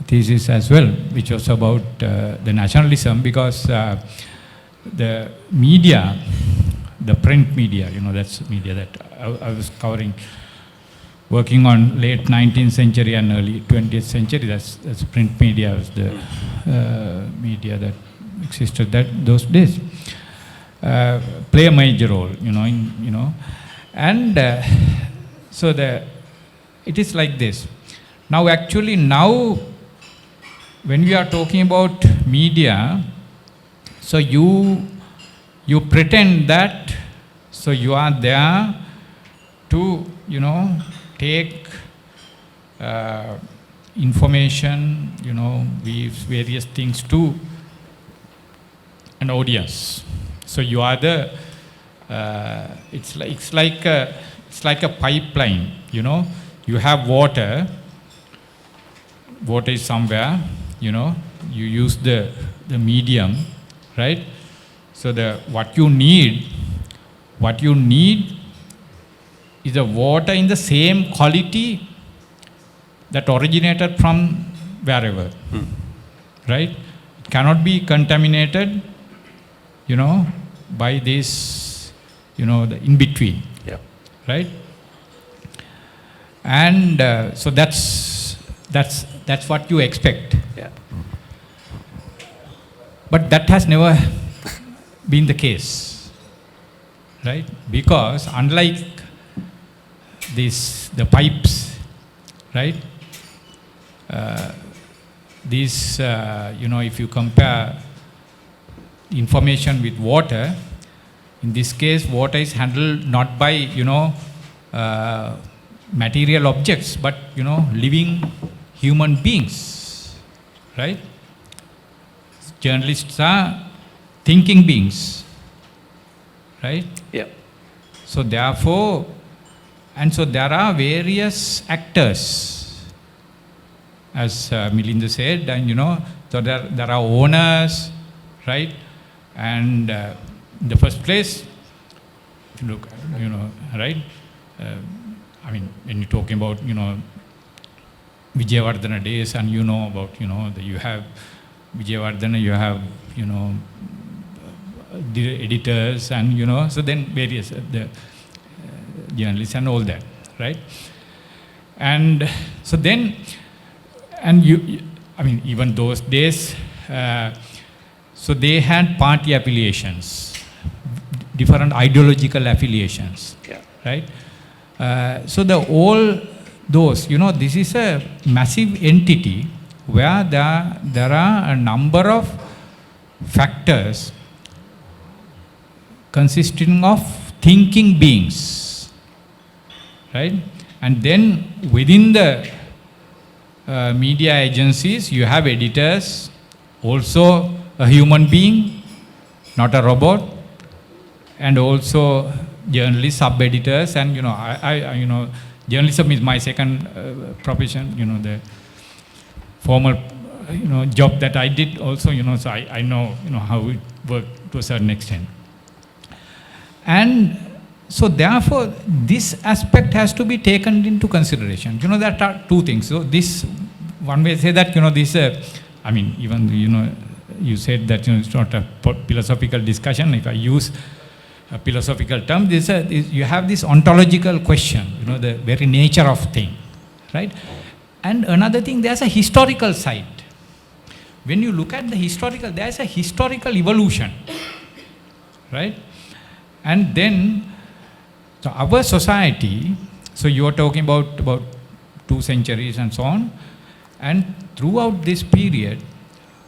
thesis as well, which was about the nationalism, because the media, the print media, that's media that I was covering, working on late 19th century and early 20th century. That's print media was the media that existed those days. Play a major role, and so it is like this. Now, actually, when we are talking about media, so you pretend that, so you are there to, take information, weaves various things to an audience. So you are the, it's like a pipeline, You have water is somewhere, you use the medium, right? So what you need is the water in the same quality that originated from wherever, right? It cannot be contaminated, by this, the in between, right? And so that's what you expect. Yeah. But that has never been the case, right? Because unlike the pipes, right? If you compare information with water, in this case, water is handled not by, material objects, but, living human beings, right? Journalists are thinking beings, right? Yeah. So therefore, there are various actors, as Milinda said, and so there are owners, right? And in the first place, look, right? When you're talking about, Wijetunge days, and about, you have Wijetunge, you have, the editors, and, so then various, the journalists and all that, right? And so then, and even those days, so they had party affiliations, different ideological affiliations, right? So all those, this is a massive entity where there are a number of factors consisting of thinking beings, right? And then within the media agencies, you have editors, also a human being, not a robot, and also journalists, sub-editors, and journalism is my second profession, the formal, job that I did also, so I know, how it worked to a certain extent. And so therefore, this aspect has to be taken into consideration. There are two things. So this, one way say that, this, even, you said that, it's not a philosophical discussion. If I use a philosophical term, you have this ontological question, the very nature of thing, right? And another thing, there's a historical side. When you look at the historical, there's a historical evolution, right? And then, so our society, so you are talking about 2 centuries and so on, and throughout this period,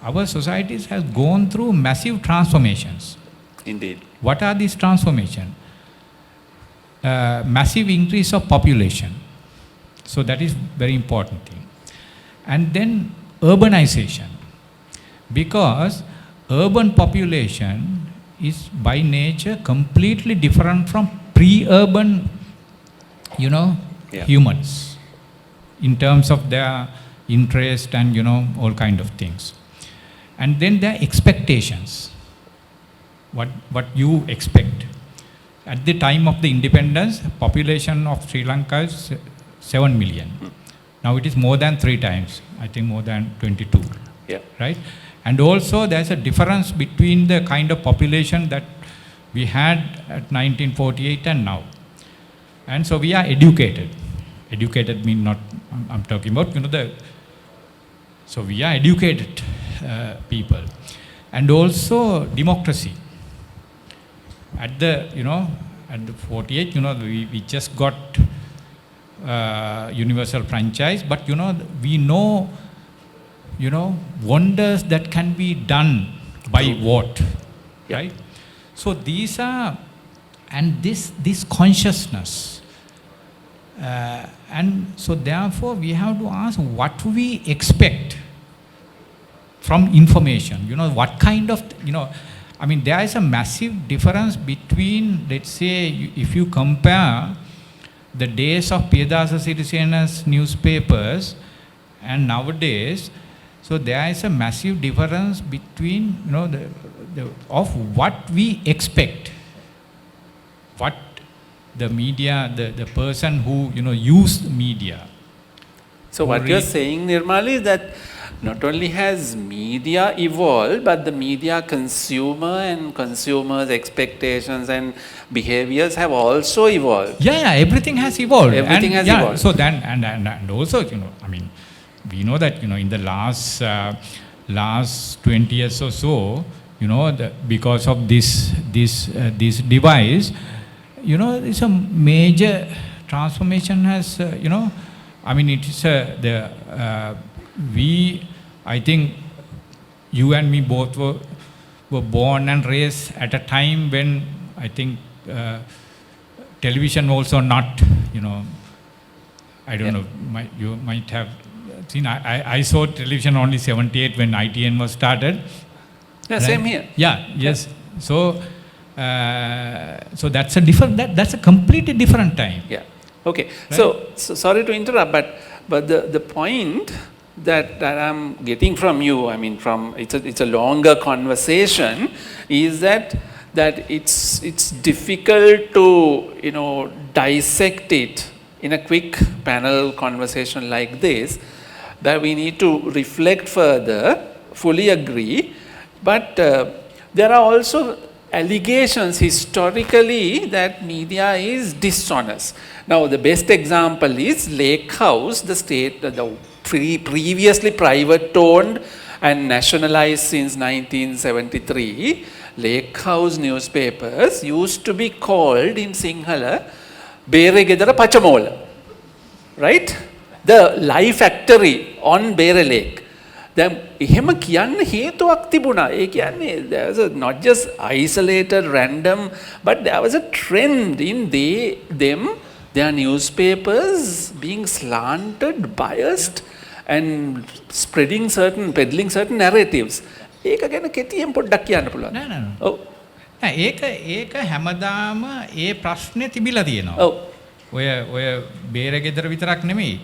our societies have gone through massive transformations. Indeed. What are these transformations? Massive increase of population. So that is very important thing. And then urbanization. Because urban population is by nature completely different from pre-urban, humans. In terms of their interest and, all kind of things. And then their expectations. What you expect. At the time of the independence, population of Sri Lanka is 7 million. Now it is more than 3 times, I think more than 22, right? And also there's a difference between the kind of population that we had at 1948 and now. And so we are educated. Educated means not, I'm talking about, so we are educated people. And also democracy. At the, at the 48, we just got universal franchise, but, we know, wonders that can be done by what, right? So these are, and this consciousness And so therefore we have to ask what we expect from information. You know, what kind of, you know, I mean, there is a massive difference between, let's say, if you compare the days of Piyadasa Sirisena's newspapers and nowadays, so there is a massive difference between, you know, of what we expect, what the media, the person who, you know, use media. So what you're saying, Nirmal, is that not only has media evolved, but the media consumer and consumers' expectations and behaviors have also evolved. Yeah, everything has evolved. Everything has evolved. So then, and also, you know, I mean, we know that, you know, in the last 20 years or so, you know, because of this device, you know, it's a major transformation has, you know, I mean, it is I think you and me both were born and raised at a time when I think television also not, you know, I don't know, you might have seen, I saw television only 78 when ITN was started. Yeah, right? Same here. Yeah, yes. So, so that's a completely different time. Yeah. Okay. Right? So sorry to interrupt, but the point that I'm getting from you, I mean, it's a longer conversation, is that it's difficult to, you know, dissect it in a quick panel conversation like this, that we need to reflect further, fully agree, but there are also allegations historically that media is dishonest. Now, the best example is Lake House, the previously private-owned and nationalized since 1973. Lake House newspapers used to be called in Sinhala, Bere Gedara Pachamola, right? The Life Factory on Bere Lake. එහෙම කියන්න හේතුවක් තිබුණා. ඒ කියන්නේ there was not just isolated random, but there was a trend in their newspapers being slanted, biased, and peddling certain narratives. ඒක ගැන කෙටියෙන් පොඩ්ඩක් කියන්න පුළුවන්. නෑ. ඔව්. ඒක හැමදාම ඒ ප්‍රශ්නේ තිබිලා තියෙනවා. ඔව්. ඔය බේර ගෙදර විතරක් නෙමෙයි.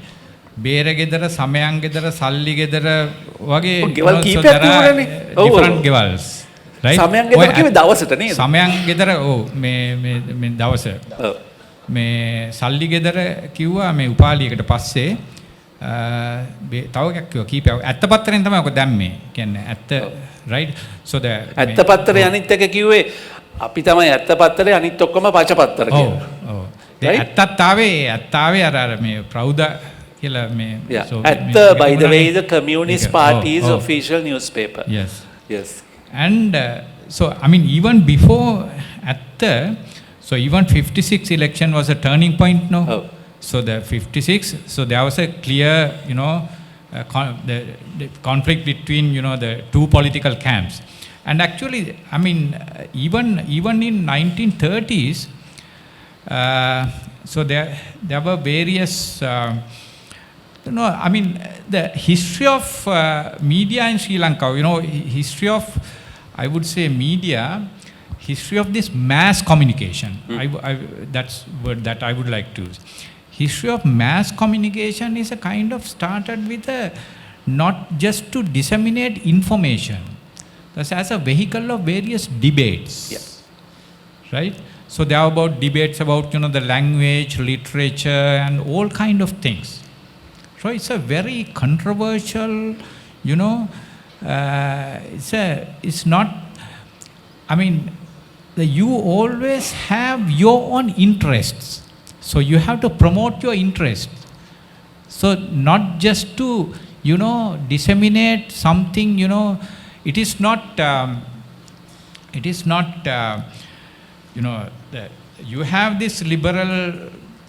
බේර ගෙදර, සමයන් ගෙදර, සල්ලි ගෙදර වගේ ගෙවල් කීපයක් තිබුණානේ. different ගෙවල්ස්. right? සමයන් ගෙදර කිව්වේ දවසට නේද? සමයන් ගෙදර මේ දවස. ඔව්. මේ සල්ලි ගෙදර කිව්වා මේ උපාලියකට පස්සේ තව එකක් කිව්වා කීපයක්. ඇත්ත පත්තරෙන් තමයි ඔක දැම්මේ. කියන්නේ ඇත්ත right? So the ඇත්ත පත්තරේ අනිත් එක කිව්වේ අපි තමයි ඇත්ත පත්තරේ අනිත් ඔක්කොම පච පත්තර කියලා. ඔව්. ඇත්තත් ආවේ අර මේ ප්‍රෞඩ Yeah. By the way, the Communist Party's official newspaper. Yes. And so, I mean, even before so even 56 election was a turning point, no? Oh. So the 56, so there was a clear, you know, the conflict between, you know, the two political camps. And actually, I mean, even in 1930s, so there were various you know, I mean, the history of media in Sri Lanka, you know, history of, I would say, media, history of this mass communication. That's word that I would like to use. History of mass communication is a kind of started with not just to disseminate information, but as a vehicle of various debates. Yes. Right? So there are about debates about, you know, the language, literature, and all kind of things. So it's a very controversial, you know, it's not, I mean, you always have your own interests. So you have to promote your interests. So not just to, you know, disseminate something, you know, it is not, you know, you have this liberal,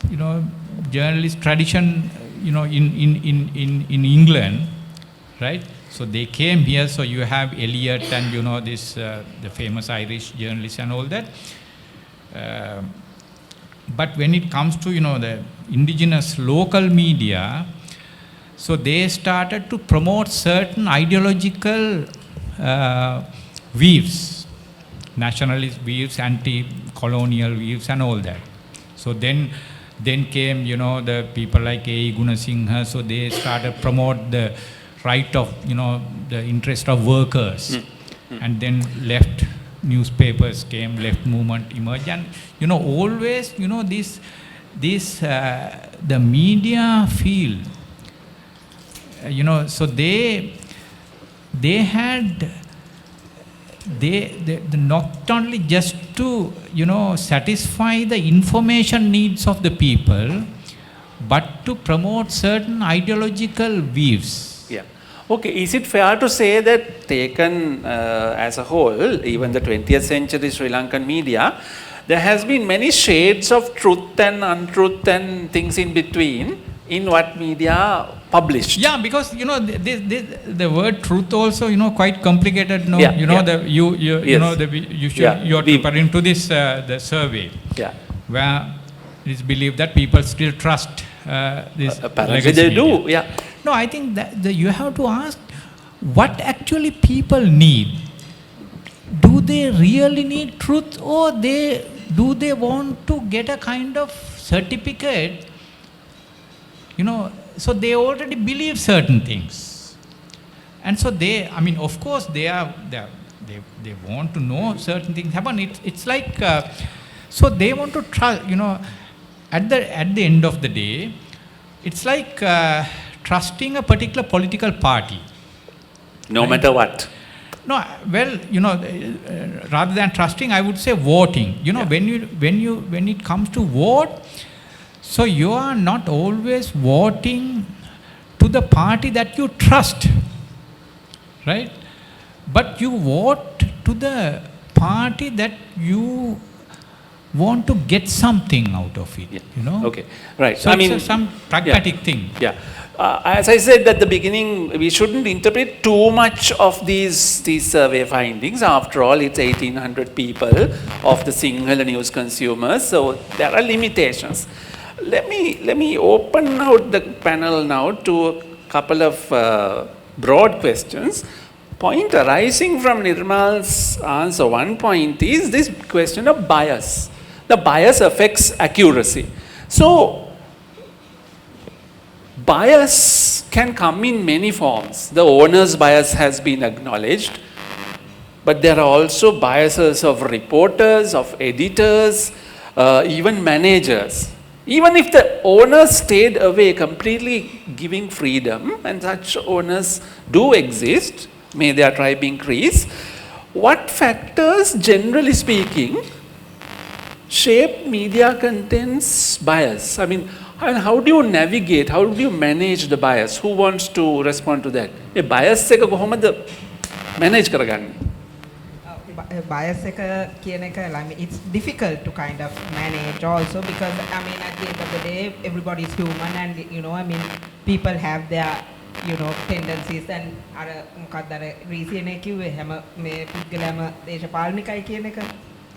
you know, journalist tradition, you know, in England, right? So they came here, so you have Eliot and, you know, this, the famous Irish journalist and all that. But when it comes to, the indigenous local media, so they started to promote certain ideological views, nationalist views, anti-colonial views and all that. So then came, the people like A. Gunasinghe, so they started promote the right of, the interest of workers. And then left newspapers came, left movement emerged. And, always, this the media field, so they not only just to, satisfy the information needs of the people, but to promote certain ideological views. Yeah. Okay, is it fair to say that taken as a whole, even the 20th century Sri Lankan media, there has been many shades of truth and untruth and things in between in what media published? Yeah, because the word truth also quite complicated. Yeah, you are referring to this the survey. Yeah. Where it is believed that people still trust this. Apparently they media. do. Yeah. No, I think that you have to ask what actually people need. Do they really need truth, or do they want to get a kind of certificate? So they already believe certain things, and so of course they want to know certain things happen. It's like so they want to try. At the end of the day, it's like trusting a particular political party. No matter what. No, well, rather than trusting, I would say voting. When it comes to vote, so you are not always voting to the party that you trust, right? But you vote to the party that you want to get something out of it, Okay, right. So it's some pragmatic thing. Yeah. As I said at the beginning, we shouldn't interpret too much of these survey findings. After all, it's 1,800 people of the Sinhala news consumers, so there are limitations. Let me open out the panel now to a couple of broad questions. Point arising from Nirmal's answer, one point is this question of bias. The bias affects accuracy. So, bias can come in many forms. The owner's bias has been acknowledged, but there are also biases of reporters, of editors, even managers. Even if the owner stayed away, completely giving freedom, and such owners do exist, may their tribe increase, what factors, generally speaking, shape media content's bias? I mean, how do you navigate, how do you manage the bias? Who wants to respond to that? A bias එක කොහොමද manage කරගන්නේ? Bias it's difficult to kind of manage also, because at the end of the day everybody is human, and people have their tendencies, and reason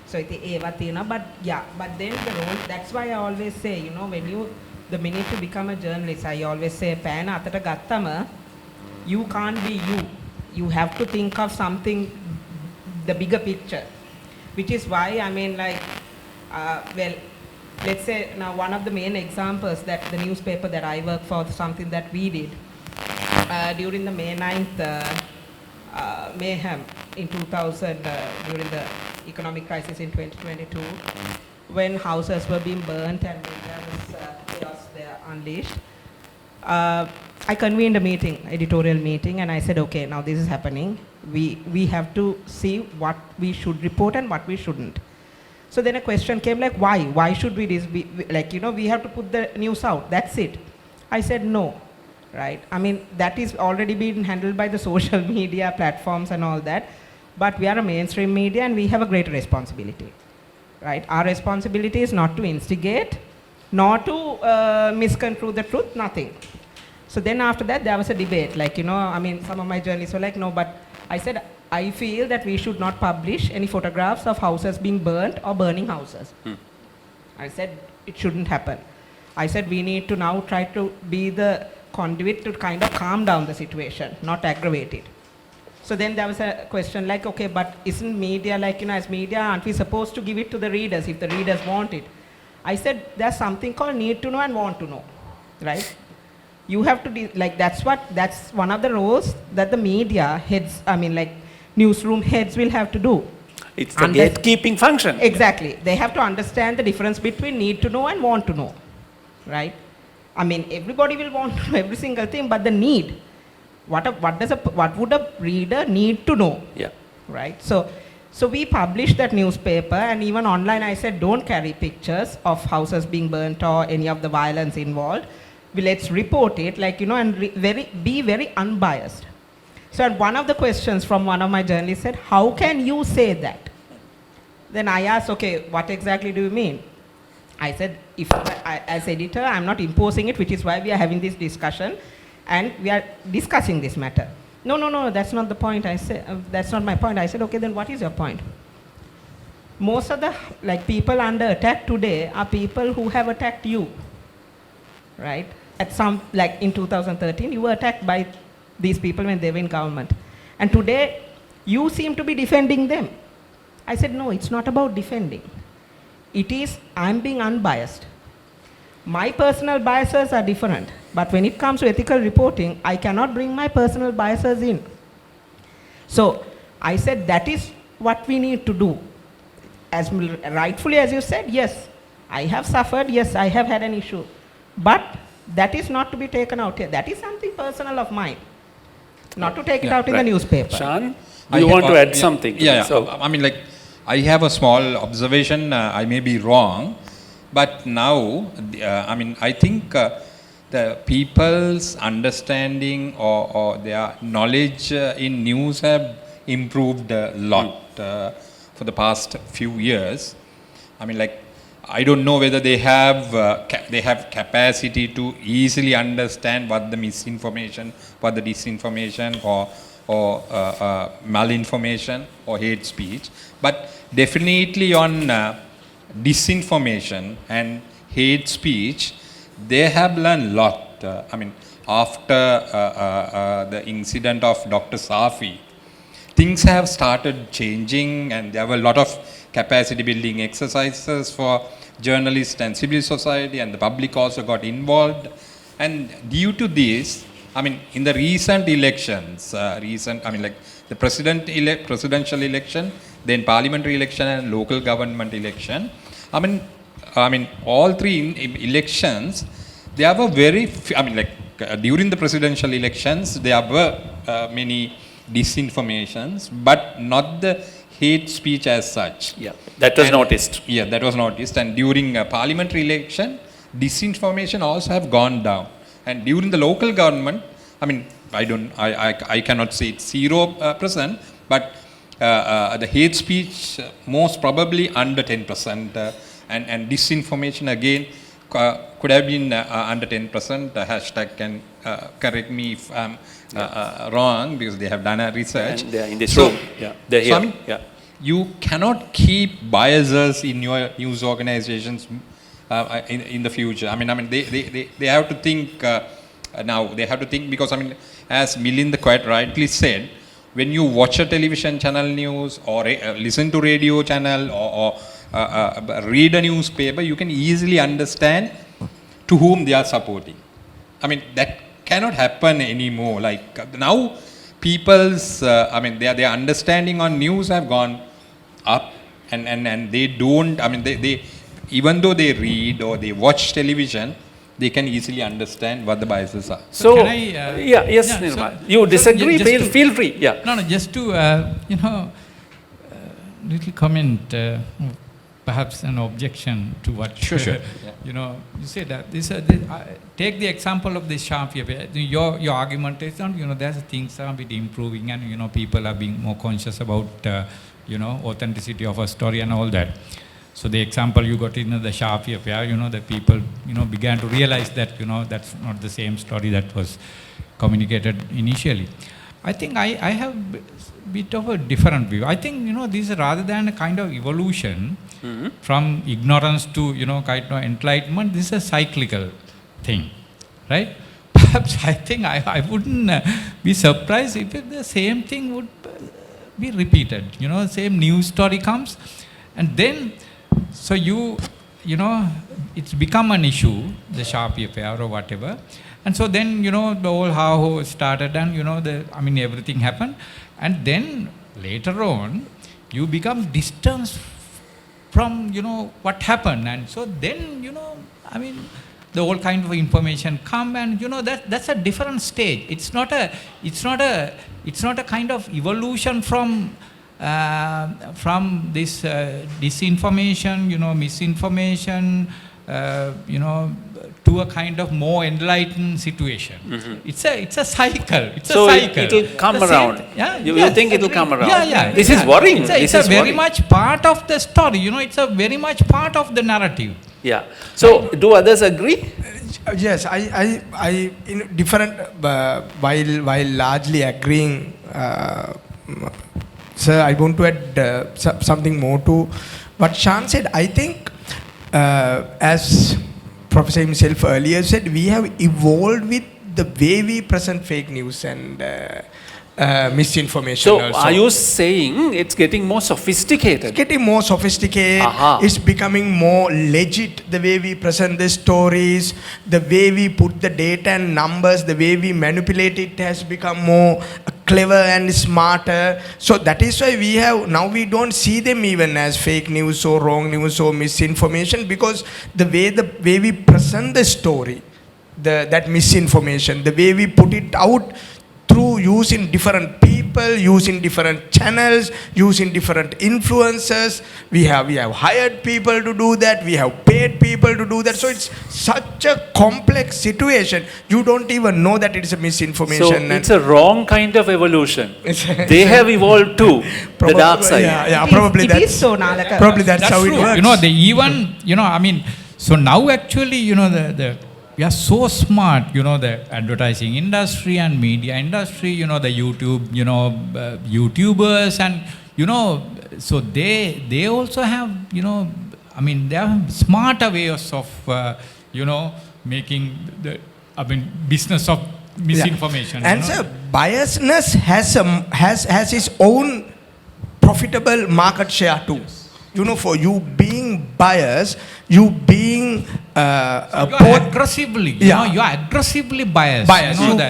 so but then the role, that's why I always say, the minute you become a journalist, I always say you can't be you have to think of something, the bigger picture, which is why let's say now one of the main examples, that the newspaper that I work for, something that we did during the May 9th mayhem in 2000, during the economic crisis in 2022, when houses were being burnt and there was chaos there unleashed. I convened a meeting, editorial meeting, and I said, okay, now this is happening. We have to see what we should report and what we shouldn't. So then a question came like, why? Why should we we have to put the news out, that's it. I said no, right? That is already been handled by the social media platforms and all that, but we are a mainstream media and we have a greater responsibility, right? Our responsibility is not to instigate, nor to misconstrue the truth, nothing. So then after that, there was a debate, some of my journalists were like, no, but I said, I feel that we should not publish any photographs of houses being burnt or burning houses. I said, it shouldn't happen. I said we need to now try to be the conduit to kind of calm down the situation, not aggravate it. So then there was a question like, okay, but isn't media like, as media, aren't we supposed to give it to the readers if the readers want it? I said there's something called need to know and want to know, right? You have to, that's one of the roles that the media heads, newsroom heads will have to do. It's the gatekeeping function. Exactly. They have to understand the difference between need to know and want to know, right? Everybody will want to know every single thing, but the need, what would a reader need to know? Yeah. Right? So we published that newspaper, and even online I said don't carry pictures of houses being burnt or any of the violence involved. Let's report it and be very unbiased. So one of the questions from one of my journalists said, how can you say that? Then I asked, okay, what exactly do you mean? I said, as editor, I'm not imposing it, which is why we are having this discussion and we are discussing this matter. No, that's not the point. I said, that's not my point. I said, okay, then what is your point? Most of the people under attack today are people who have attacked you, right? At some, in 2013, you were attacked by these people when they were in government. And today, you seem to be defending them. I said, no, it's not about defending. It is, I'm being unbiased. My personal biases are different. But when it comes to ethical reporting, I cannot bring my personal biases in. So I said, that is what we need to do. As rightfully as you said, yes, I have suffered, yes, I have had an issue. But that is not to be taken out here. That is something personal of mine. Not to take it out in the newspaper. Shan, you want to add something? Yeah. So, I have a small observation. I may be wrong, but now, I think the people's understanding or their knowledge in news have improved a lot for the past few years. I don't know whether they have capacity to easily understand what the misinformation, what the disinformation, or malinformation or hate speech. But definitely on disinformation and hate speech, they have learned a lot. After the incident of Dr. Safi, things have started changing, and there were a lot of capacity building exercises for journalists and civil society, and the public also got involved. And due to this, in the recent elections, the presidential election, then parliamentary election and local government election, all three elections, there were during the presidential elections, there were many disinformations, but not the hate speech as such. Yeah, that was noticed. Yeah, that was noticed. And during a parliamentary election, disinformation also have gone down. And during the local government, I cannot say it's 0%, but the hate speech most probably under 10%, and disinformation again could have been under 10%. Hashtag can correct me if I'm wrong, because they have done a research. And they're in this room. Yeah, they're here. You cannot keep biases in your news organizations in the future. They have to think now. They have to think, because as Milinda quite rightly said, when you watch a television channel news or listen to radio channel or read a newspaper, you can easily understand to whom they are supporting. That cannot happen anymore. Now, people's their understanding on news have gone up, and they don't. They even though they read or they watch television, they can easily understand what the biases are. So, can I, yes, Nirmal. You disagree? Feel free. Yeah. No, just to little comment, perhaps an objection to what Sure. you say that take the example of the Shafi. Your argument is on there's things are a bit improving, and people are being more conscious about authenticity of a story and all that. So the example you got in the Shafi affair, that people began to realize that that's not the same story that was communicated initially. I think I have a bit of a different view. I think this is rather than a kind of evolution. from ignorance to, kind of enlightenment. This is a cyclical thing, right? Perhaps I think I wouldn't be surprised if the same thing would be repeated. Same news story comes, and then, so it's become an issue, the Sharpie affair or whatever. And so then, the whole how started and, everything happened. And then later on, you become distanced from, what happened. And so then, the whole kind of information come and, that's a different stage. It's not a kind of evolution from this disinformation, misinformation, to a kind of more enlightened situation. It's a cycle. It will come around. You think it will come around? Yeah. This is worrying. It's a very much part of the story. It's a very much part of the narrative. Yeah. So, do others agree? Yes, I in different, while largely agreeing, sir, I want to add something more to what Shan said. I think, as Professor himself earlier said, we have evolved with the way we present fake news and misinformation. So, also. are you saying it's getting more sophisticated? It's getting more sophisticated. It's becoming more legit, the way we present the stories, the way we put the data and numbers, the way we manipulate it has become more clever and smarter. So that is why we don't see them even as fake news or wrong news or misinformation, because the way we present the story, that misinformation, the way we put it out through using different people, using different channels, using different influencers. We have hired people to do that. We have paid people to do that. So it's such a complex situation. You don't even know that it's a misinformation. So it's a wrong kind of evolution. They have evolved too. The dark side. Yeah, probably it is so, Nalaka. Probably that's how true. it works. They even, so now actually, we are so smart, the advertising industry and media industry, the YouTube, YouTubers and, so they also have, they have smarter ways of, making the, business of misinformation. Yeah. And so biasness has its own profitable market share too. For you being biased, you being aggressively, you are aggressively biased.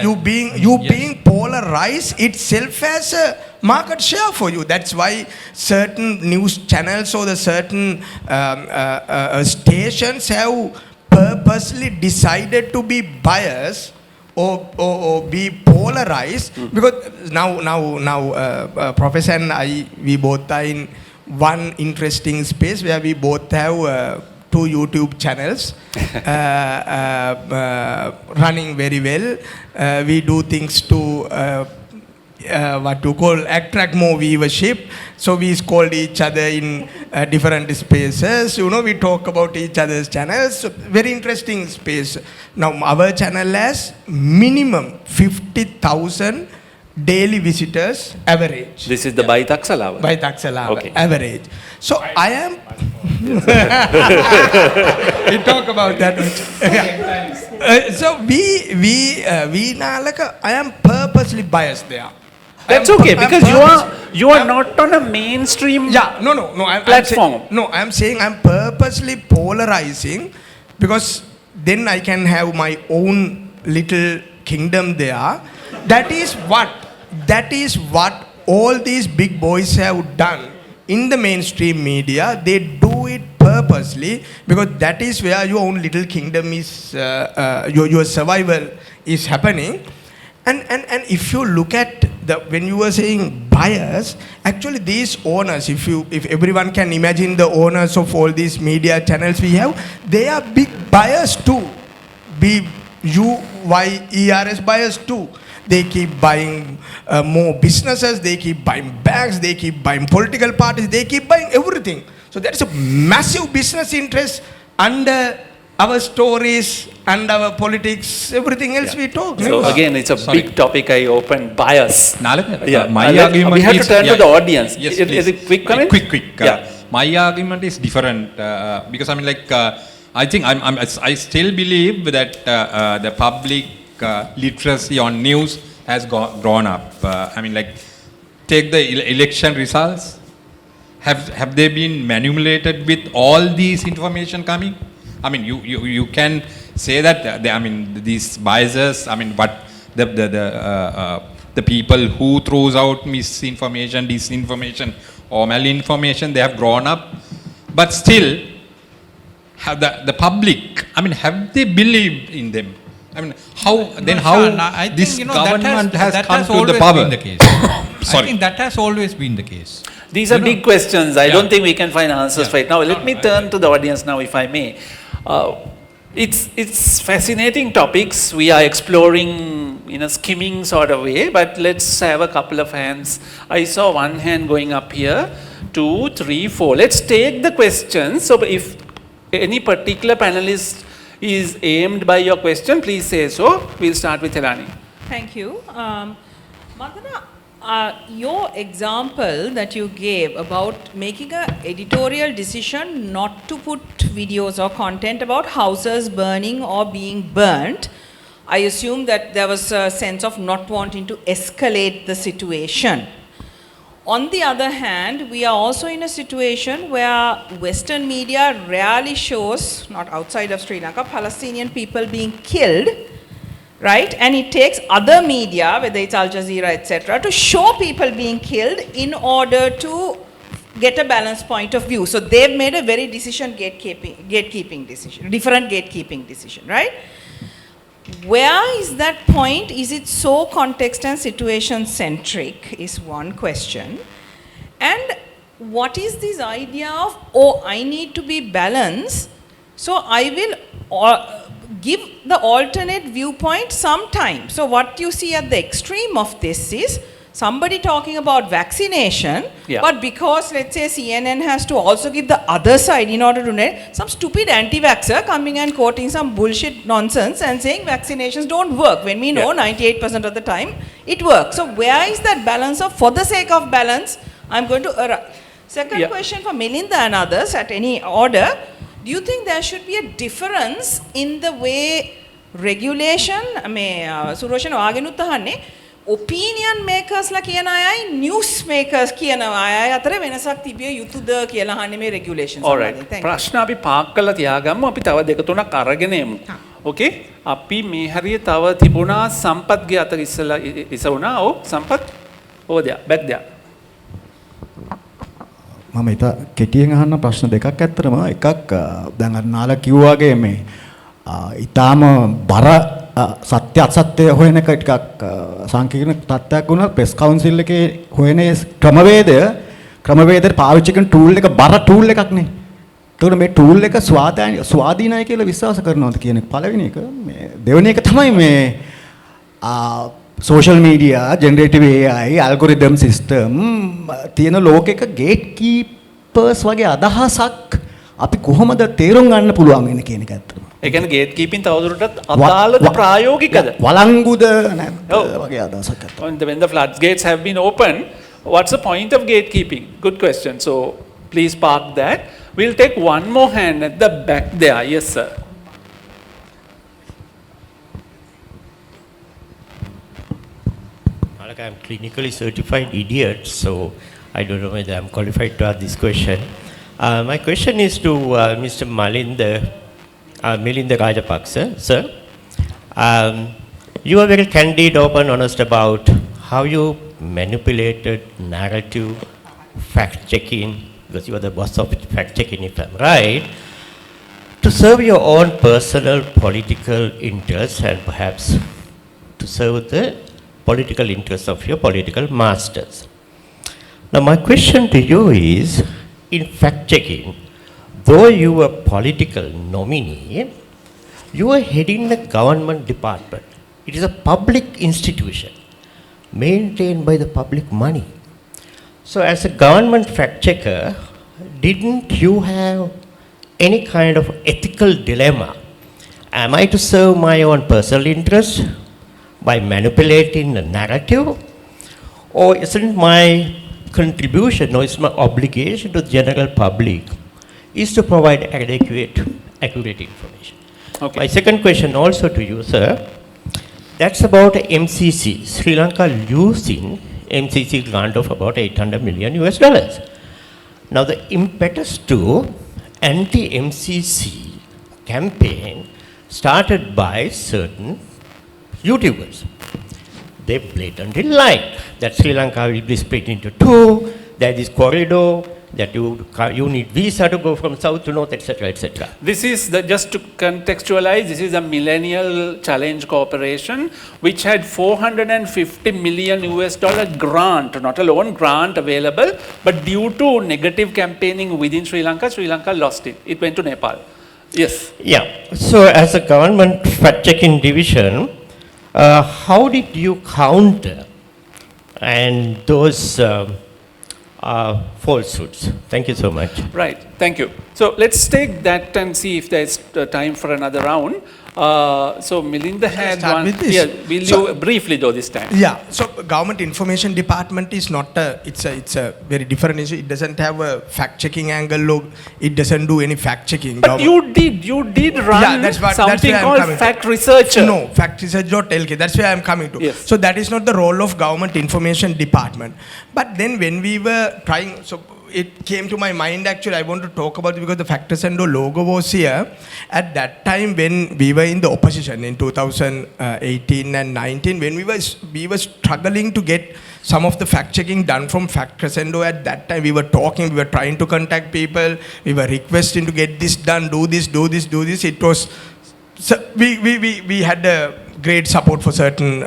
You being polarized itself has a market share for you. That's why certain news channels or the certain stations have purposely decided to be biased or be polarized, because now Professor and I, we both are in one interesting space where we both have 2 YouTube channels running very well. We do things to what to call attract more viewership. So we scold each other in different spaces. We talk about each other's channels. So very interesting space. Now our channel has minimum 50,000 daily visitors average. This is the Baitaksala. Okay. Average. So I am. We talk about that much. So we Nalaka, I am purposely biased there. That's okay, because you are not on a mainstream platform. I'm saying I'm purposely polarizing, because then I can have my own little kingdom there. That is what all these big boys have done in the mainstream media. They do it purposely, because that is where your own little kingdom is, your survival is happening. And if you look at when you were saying bias, actually these owners, if everyone can imagine the owners of all these media channels we have, they are big buyers too. BUYERS buyers too. They keep buying more businesses, they keep buying banks, they keep buying political parties, they keep buying everything. So there is a massive business interest under our stories and our politics, everything else we talk. So again, it's a big topic I opened, bias. Nalaka, Yeah, my argument we have is, to turn to the audience. Yes, is it quick comment? Quick. Yeah. my argument is different because I mean, like, I think I still believe that the public literacy on news has grown up. I mean, like, take the election results. Have they been manipulated with all these information coming? I mean, you can say that I mean, these biases. I mean, but the people who throws out misinformation, disinformation, or malinformation, they have grown up, but still, have the public. I mean, have they believed in them? I mean, how Shan, I think, this government has come to the power? Been the case. I think that has always been the case. These are big questions. I don't think we can find answers right now. Let me turn to the audience now, if I may. It's fascinating topics we are exploring in a skimming sort of way, but let's have a couple of hands. I saw one hand going up here, 2, 3, 4. Let's take the questions. So if any particular panelist is aimed by your question, please say so. We'll start with Elani. Thank you. Mandana, your example that you gave about making an editorial decision not to put videos or content about houses burning or being burnt, I assume that there was a sense of not wanting to escalate the situation. On the other hand, we are also in a situation where Western media rarely shows, not outside of Sri Lanka, Palestinian people being killed, right? And it takes other media, whether it's Al Jazeera, etc., to show people being killed in order to get a balanced point of view. So they've made a very gatekeeping decision, different gatekeeping decision, right? Where is that point? Is it so context and situation centric is one question. And what is this idea of, oh, I need to be balanced, so I will give the alternate viewpoint sometime. So what you see at the extreme of this is somebody talking about vaccination, but because, let's say, CNN has to also give the other side in order to net, some stupid anti-vaxxer coming and quoting some bullshit nonsense and saying vaccinations don't work, when we know 98% of the time it works. So where is that balance of, for the sake of balance, I'm going to Second question for Milinda and others at any order. Do you think there should be a difference in the way regulation, Suroshana ආගෙනුත් අහන්නේ, opinion makers ලා කියන අයයි news makers කියන අයයි අතර වෙනසක් තිබිය යුතුද කියලා අහන්නේ මේ regulations. All right. ප්‍රශ්න අපි පාක් කරලා තියාගමු. අපි තව දෙක තුනක් අරගෙන එමු. Okay? අපි මේ හරිය තව තිබුණා සම්පත්ගේ අතර ඉස්සලා ඉසුණා. ඔව් සම්පත්. over there. back there. මම ඊට කෙටියෙන් අහන්න ප්‍රශ්න දෙකක් ඇත්තටම එකක් දැන් අර නාල කිව්වාගේ මේ ඊටාම බර සත්‍ය අසත්‍ය හොයන එක ටිකක් සංකීර්ණ තත්ත්වයක් වුණා ප්‍රෙස් කවුන්සිල් එකේ හොයන ක්‍රමවේදයට පාවිච්චි කරන ටූල් එක බර ටූල් එකක් නේ. ඒකට මේ ටූල් එක ස්වාධීනයි කියලා විශ්වාස කරනවාද කියන එක පළවෙනි එක. මේ දෙවෙනි එක තමයි මේ social media, generative AI, algorithm system තියෙන ලෝකෙක gatekeepers වගේ අදහසක් අපි කොහොමද තේරුම් ගන්න පුළුවන් වෙන්නේ කියන එක ඇත්තටම. ඒ කියන්නේ gatekeeping තවදුරටත් අදාළද ප්‍රායෝගිකද? වළංගුද නැත්ද වගේ අදහසක් ඇත්තටම. When the floodgates have been opened, what's the point of gatekeeping? Good question. So please park that. We'll take one more hand at the back there. Yes, sir. I'm clinically certified idiot, so I don't know whether I'm qualified to ask this question. My question is to Mr. Milinda Rajapaksha, sir. You are very candid, open, honest about how you manipulated narrative, fact-checking, because you are the boss of fact-checking, if I'm right, to serve your own personal political interests and perhaps to serve the political interests of your political masters. Now my question to you is, in fact-checking, though you were political nominee, you are heading the government department. It is a public institution, maintained by the public money. So as a government fact-checker, didn't you have any kind of ethical dilemma? Am I to serve my own personal interest by manipulating the narrative, or isn't my contribution or it's my obligation to the general public is to provide adequate, accurate information. Okay. My second question also to you, sir, that's about MCC. Sri Lanka losing MCC grant of about 800 million US dollars. Now the impetus to anti-MCC campaign started by certain YouTubers. They blatantly lied that Sri Lanka will be split into two, there is corridor, that you need visa to go from south to north, etc., etc. This is just to contextualize, this is a Millennial Challenge Corporation which had 450 million US dollar grant, not a loan, grant available, but due to negative campaigning within Sri Lanka lost it. It went to Nepal. Yes. Yeah. So as a government fact-checking division, how did you counter and those falsehoods? Thank you so much. Right, thank you. So let's take that and see if there's time for another round. So Milinda had start one. with this? Yeah, will you briefly though this time? Yeah, so Government Information Department is not it's a very different issue. It doesn't have a fact-checking angle. It doesn't do any fact-checking. But you did run something called Fact Researcher. No, Fact Research.lk. That's where I'm coming to. Yes. So that is not the role of Government Information Department. But then when we were trying, so it came to my mind actually, I want to talk about it because the Fact Researcher logo was here. At that time when we were in the opposition in 2018 and 19, when we were struggling to get some of the fact-checking done from Fact Researcher. At that time we were talking, we were trying to contact people, we were requesting to get this done, do this. It was, so we had a great support for certain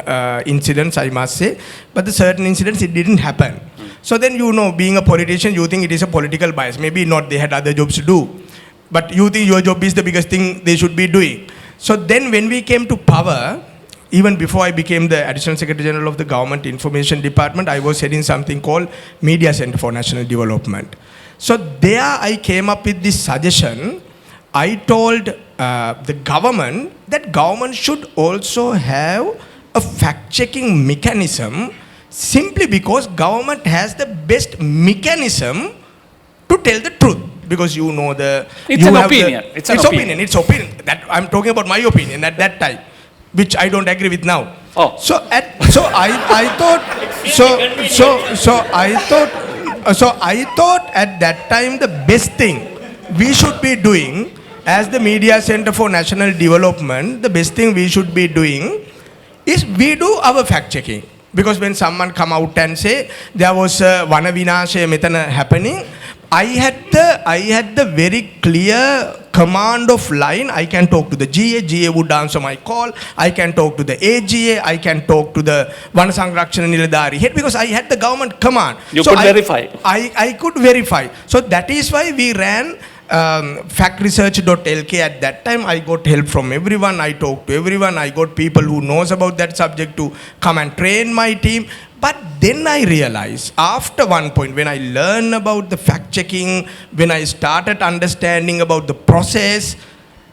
incidents, I must say, but the certain incidents, it didn't happen. So then, you know, being a politician, you think it is a political bias. Maybe not, they had other jobs to do. But you think your job is the biggest thing they should be doing. So then when we came to power, even before I became the Additional Secretary General of the Government Information Department, I was heading something called Media Center for National Development. So there I came up with this suggestion. I told the government that government should also have a fact-checking mechanism, simply because government has the best mechanism to tell the truth. Because you know It's an opinion. It's an opinion. It's opinion. That I'm talking about my opinion at that time, which I don't agree with now. Oh. So I thought at that time the best thing we should be doing as the Media Center for National Development, the best thing we should be doing is we do our fact checking. Because when someone come out and say there was a Vana Vinashaya metana happening, I had the very clear command of line. I can talk to the GA would answer my call. I can talk to the AGA, I can talk to the Vana Sangrakshana Niladhari head, because I had the government command. You could verify. I could verify. So that is why we ran factresearch.lk. At that time I got help from everyone, I talked to everyone, I got people who knows about that subject to come and train my team. But then I realized, after one point, when I learned about the fact checking, when I started understanding about the process,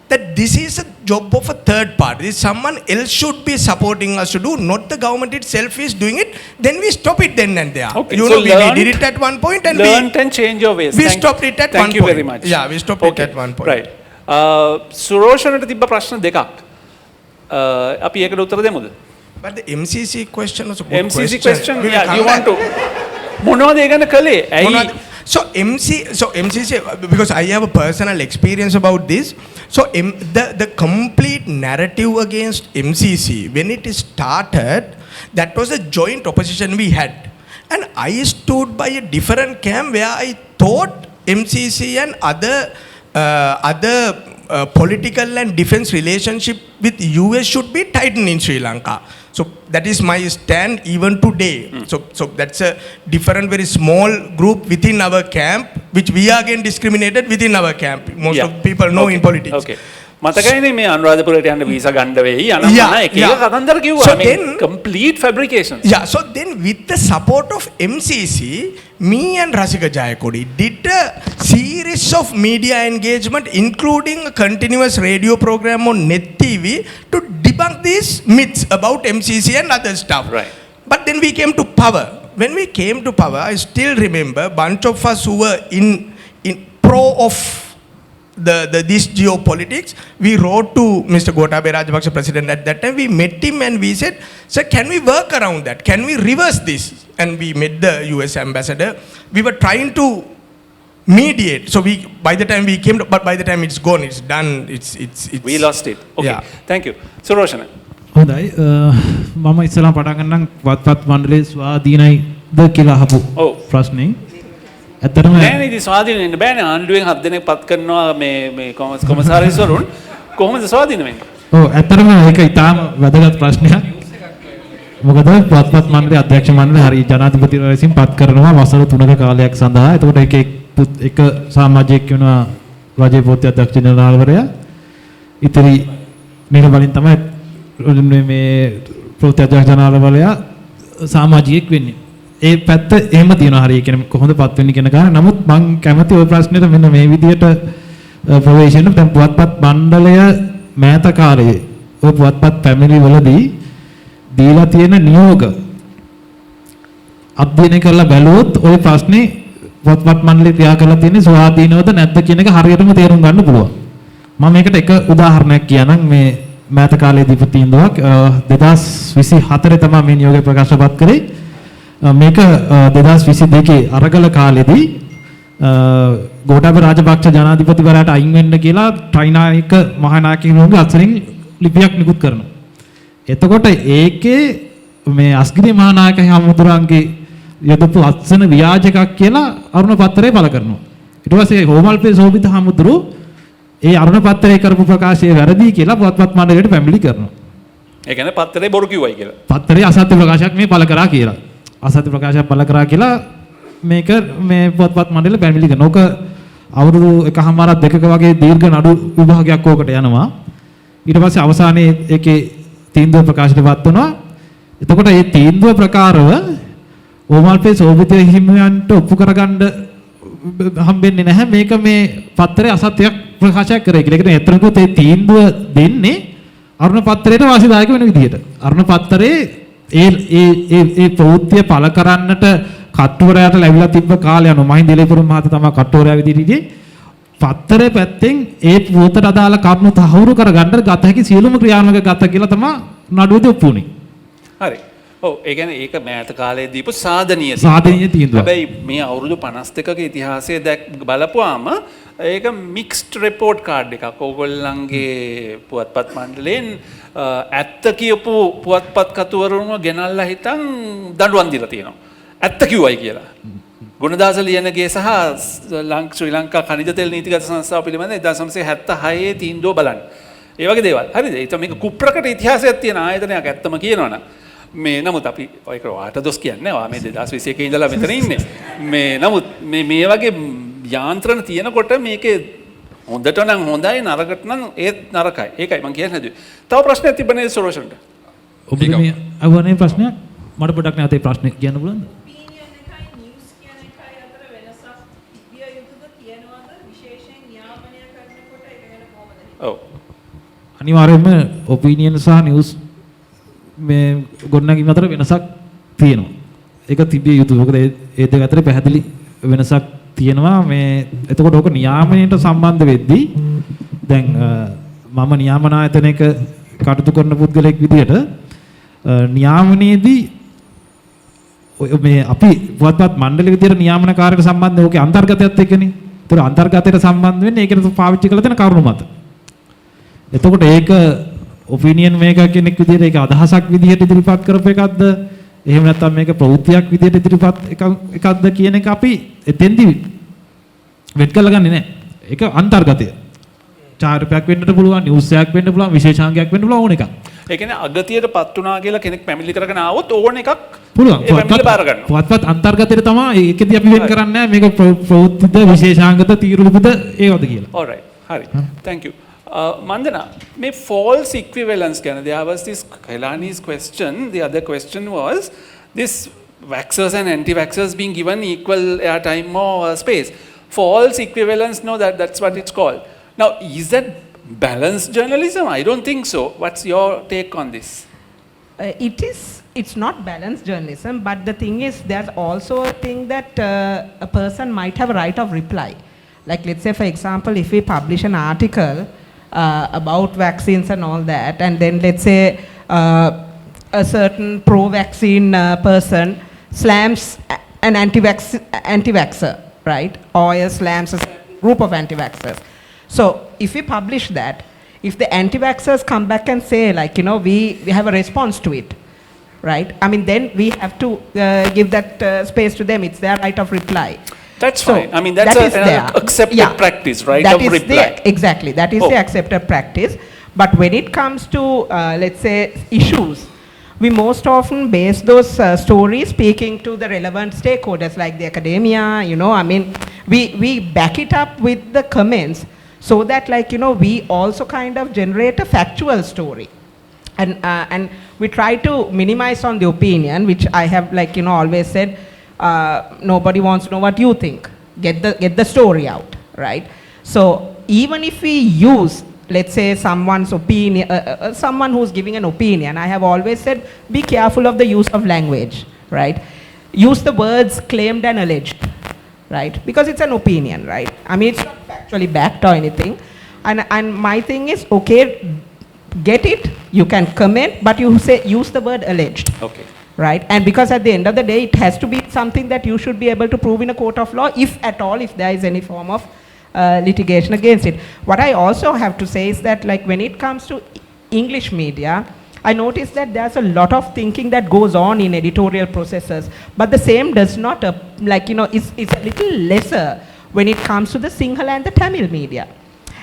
that this is a job of a third party. Someone else should be supporting us to do, not the government itself is doing it. Then we stop it then and there. Okay. You so know, we did it at one point and learned and change your ways. We stopped it at one point. Thank you very much. Yeah, we stopped it at one point. Right. Suroshana තිබ්බ ප්‍රශ්න දෙකක්. අපි ඒකට උත්තර දෙමුද? But the MCC question was a good MCC question, We will yeah, come you back. want to. මොනවද ඒ ගැන කළේ? ඇයි? So MCC, because I have a personal experience about this. So the complete narrative against MCC, when it started, that was a joint opposition we had. And I stood by a different camp where I thought MCC and other political and defense relationship with US should be tightened in Sri Lanka. So that is my stand even today. So that's a different, very small group within our camp, which we are again discriminated within our camp. Most of people know in politics. Okay. මතකයිනේ මේ අනුරාධපුරයට යන්න visa ගන්න වෙයි අනම්මන එක එක කතන්දර කිව්වා. I mean, complete fabrications. Yeah, so then with the support of MCC, me and Rasika Jayakodi did a series of media engagement, including a continuous radio program on Net TV to debunk these myths about MCC and other stuff. Right. But then we came to power. when we came to power, I still remember bunch of us who were in pro of this geopolitics. We wrote to Mr. Rajapaksha president at that time. We met him and we said, sir, can we work around that? Can we reverse this? And we met the US ambassador. We were trying to mediate. So by the time we came, but by the time it's gone, it's done. It's We lost it. Okay. Yeah. Thank you. Suroshana. හොඳයි මම ඉස්සලා පටන් ගන්නම් වත්පත් මණ්ඩලයේ ස්වාධීනයිද කියලා අහපු ඔව්. ප්‍රශ්නේ. ඇත්තටම නෑනේ ඉතින් ස්වාධීන වෙන්න බෑනේ ආණ්ඩුවෙන් 7 දෙනෙක් පත් කරනවා මේ කොමසාරිස්වරුන් කොහොමද ස්වාධීන වෙන්නේ? ඔව් ඇත්තටම ඒක ඉතාම වැදගත් ප්‍රශ්නයක්. මොකද වත්පත් මණ්ඩලයේ අධ්‍යක්ෂ මණ්ඩලය හරි ජනාධිපතිවරයා විසින් පත් කරනවා වසර 3ක කාලයක් සඳහා. එතකොට එක සමාජිකයෙක් වෙනවා රජයේ පොතේ අධ්‍යක්ෂ ජනරාල්වරයා. ඉතිරි මේක වලින් තමයි මේ පොතේ අධ්‍යක්ෂ ජනරාල්වරයා සමාජිකයෙක් වෙන්නේ. ඒ පැත්ත එහෙම තියෙනවා හරිය කියන්නේ කොහොමද පත් වෙන්නේ කියන කාරණා. නමුත් මම කැමති ওই ප්‍රශ්නෙට මෙන්න මේ විදිහට ප්‍රවේශයෙන් දැන් පුවත්පත් මණ්ඩලය මෑත කාලයේ ওই පුවත්පත් පැමිණිලි වලදී දීලා තියෙන නියෝග අධ්‍යයනය කරලා බැලුවොත් ওই ප්‍රශ්නේ පුවත්පත් මණ්ඩලය තියා කරලා තියෙන්නේ ස්වාධීනවද නැද්ද කියන එක හරියටම තේරුම් ගන්න පුළුවන්. මම මේකට එක උදාහරණයක් කියන්නම් මේ මෑත කාලයේ දීපු තීන්දුවක් 2024 තමයි මේ නියෝගය ප්‍රකාශපත් කරේ. මේක 2022 අරගල කාලෙදී ගෝඨාභය රාජපක්ෂ ජනාධිපතිවරයාට අයින් වෙන්න කියලා ත්‍රිනායක මහානායකතුමාගේ අත්සරින් ලිපියක් නිකුත් කරනවා. එතකොට ඒකේ මේ අස්ගිරි මහානායක හමුදුරන්ගේ යොදපු අත්සන ව්‍යාජකක් කියලා අරුණ පත්‍රය පළ කරනවා. ඊට පස්සේ හෝමල්පේ සෝබිත හමුදුරු ඒ අරුණ පත්‍රයේ කරපු ප්‍රකාශය වැරදි කියලා පුවත්පත් මණ්ඩලයට පැමිණිලි කරනවා. ඒ කියන්නේ පත්‍රේ බොරු කිව්වයි කියලා. පත්‍රයේ අසත්‍ය ප්‍රකාශයක් මේ පළ කරා කියලා. අසත්‍ය ප්‍රකාශයක් පළ කරා කියලා මේක මේ පුවත්පත් මණ්ඩලය පැමිණිලි කරනවා. ඕක අවුරුදු 1.5 2ක වගේ දීර්ඝ නඩු විභාගයක් ඕකට යනවා. ඊට පස්සේ අවසානයේ ඒකේ තීන්දුව ප්‍රකාශයටපත් වුණා. එතකොට මේ තීන්දුව ප්‍රකාරව ඕමල්පේ සෝබිත හිමියන්ට ඔප්පු කරගන්න හම්බෙන්නේ නැහැ මේක මේ පත්‍රයේ අසත්‍යයක් ප්‍රකාශයක් කරේ කියලා. ඒකට එතරම්කුත් ඒ තීන්දුව දෙන්නේ අරුණ පත්‍රයට වාසිදායක වෙන විදිහට. අරුණ පත්‍රයේ ඒ ප්‍රවෘත්තිය පළ කරන්නට කට්ටුවරයාට ලැබිලා තිබ්බ කාලය අනුව මහින්ද එළේපුරුම් මහතා තමයි කට්ටුවරයා විදිහට ඉන්නේ. පත්‍රයේ පැත්තෙන් ඒ පුවතට අදාළ කරුණු තහවුරු කරගන්න ගත හැකි සියලුම ක්‍රියාත්මක ගත කියලා තමයි නඩුවේදී ඔප්පු වුනේ. හරි. ඔව් ඒ කියන්නේ ඒක මෑත කාලයේ දීපු සාධනීය තීන්දුව. හැබැයි මේ අවුරුදු 52ක ඉතිහාසය බලපුවාම ඒක මික්ස්ඩ් report card එකක්. ඕගොල්ලන්ගේ පුවත්පත් මණ්ඩලයෙන් ඇත්ත කියපු පුවත්පත් කතුවරුන්ව ගෙනල්ලා හිටන් දඬුවම් දීලා තියෙනවා. ඇත්ත කිව්වයි කියලා. ගුණදාස ලියනගේ සහ ශ්‍රී ලංකා khනිජ තෙල් නීතිගත සංස්ථාව පිළිබඳ 1976 තීන්දුව බලන්න. ඒ වගේ දේවල්. හරිද? ඒක මේක කුප්‍රකට ඉතිහාසයක් තියෙන ආයතනයක් ඇත්තම කියනවනම් මේ නමුත් අපි ඔය වාට දොස් කියන්නේ නැහැ. මේ 2021 ඉඳලා මෙතන ඉන්නේ. මේ නමුත් මේ වගේ යාන්ත්‍රණ තියෙනකොට මේකේ හොඳට නම් හොඳයි නරකට නම් ඒත් නරකයි. ඒකයි මම කියන්නේ හැදුවේ. තව ප්‍රශ්නයක් තිබ්බනේ සොරෝෂන්ට. ඔබට මේ අහවනේ ප්‍රශ්නයක් මට පොඩ්ඩක් නැවතේ ප්‍රශ්නේ කියන්න පුළුවන්ද? ඔව්. අනිවාර්යයෙන්ම ඔපිනියන් සහ නිවුස් මේ ගොඩනැගීම් අතර වෙනසක් තියෙනවා. ඒක තිබිය යුතුයි. මොකද ඒ දෙක අතර පැහැදිලි වෙනසක් තියෙනවා. මේ එතකොට ඕක නියාමනයට සම්බන්ධ වෙද්දී දැන් මම නියාමන ආයතනයක කටයුතු කරන පුද්ගලෙක් විදිහට නියාමනයේදී මේ අපි පුවත්පත් මණ්ඩල විදිහට නියාමන කාර්යයට සම්බන්ධ ඕකේ අන්තර්ගතයත් එක්කනේ. ඒතර අන්තර්ගතයට සම්බන්ධ වෙන්නේ ඒකට පාවිච්චි කරලා තියෙන කරුණු මත. එතකොට ඒක ඔපිනියන් මේකර් කෙනෙක් විදිහට ඒක අදහසක් විදිහට ඉදිරිපත් කරපු එකක්ද එහෙම නැත්නම් මේක ප්‍රවෘත්තියක් විදිහට ඉදිරිපත් එකක්ද කියන එක අපි එතෙන්දි වෙත් කරලා ගන්නෙ නැහැ. ඒක අන්තර්ගතය. චාරිත්‍රාක් වෙන්නත් පුළුවන්, නිවුස් එකක් වෙන්න පුළුවන්, විශේෂාංගයක් වෙන්න පුළුවන් ඕන එකක්. ඒ කියන්නේ අගතියටපත් වුණා කියලා කෙනෙක් පැමිණිලි කරගෙන ආවොත් ඕන එකක් පුළුවන්. ඒ පැමිණිලි බාර ගන්නවා. පුවත්පත් අන්තර්ගතයට තමයි ඒකෙදී අපි වෙන් කරන්නේ නැහැ මේක ප්‍රවෘත්තිද විශේෂාංගද තීරුලිපිද ඒවද කියලා. All right. හරි. Thank you. Mandana, may false equivalence, there was this Kailani's question, the other question was this vaxxers and anti-vaxxers being given equal airtime or space. False equivalence, no, that's what it's called. Now, is that balanced journalism? I don't think so. What's your take on this? It is it's not balanced journalism, but the thing is there's also a thing that a person might have a right of reply. Like let's say, for example, if we publish an article about vaccines and all that, and then let's say a certain pro-vaccine person slams an anti-vaxxer, right? Or slams a certain group of anti-vaxxers. So if we publish that, if the anti-vaxxers come back and say, like, you know, we have a response to it, right? I mean, then we have to give that space to them. It's their right of reply. That's So fine. I mean, that's an accepted practice, right? That of is reply. exactly. That is the accepted practice. But when it comes to, let's say, issues, we most often base those stories speaking to the relevant stakeholders like the academia, you know, I mean, we back it up with the comments so that, like, you know, we also kind of generate a factual story. And we try to minimize on the opinion, which I have, like, you know, always said, nobody wants to know what you think. Get the story out, right? So even if we use, let's say, someone's opinion, someone who's giving an opinion, I have always said, be careful of the use of language, right? Use the words claimed and alleged, right? Because it's an opinion, right? I mean, it's not factually backed or anything. And my thing is, okay, get it, you can comment, but you say, use the word alleged. Okay. Right? And because at the end of the day, it has to be something that you should be able to prove in a court of law, if at all, if there is any form of litigation against it. What I also have to say is that, like, when it comes to English media, I noticed that there's a lot of thinking that goes on in editorial processes, but the same does not, like, you know, it's a little lesser when it comes to the Sinhala and the Tamil media.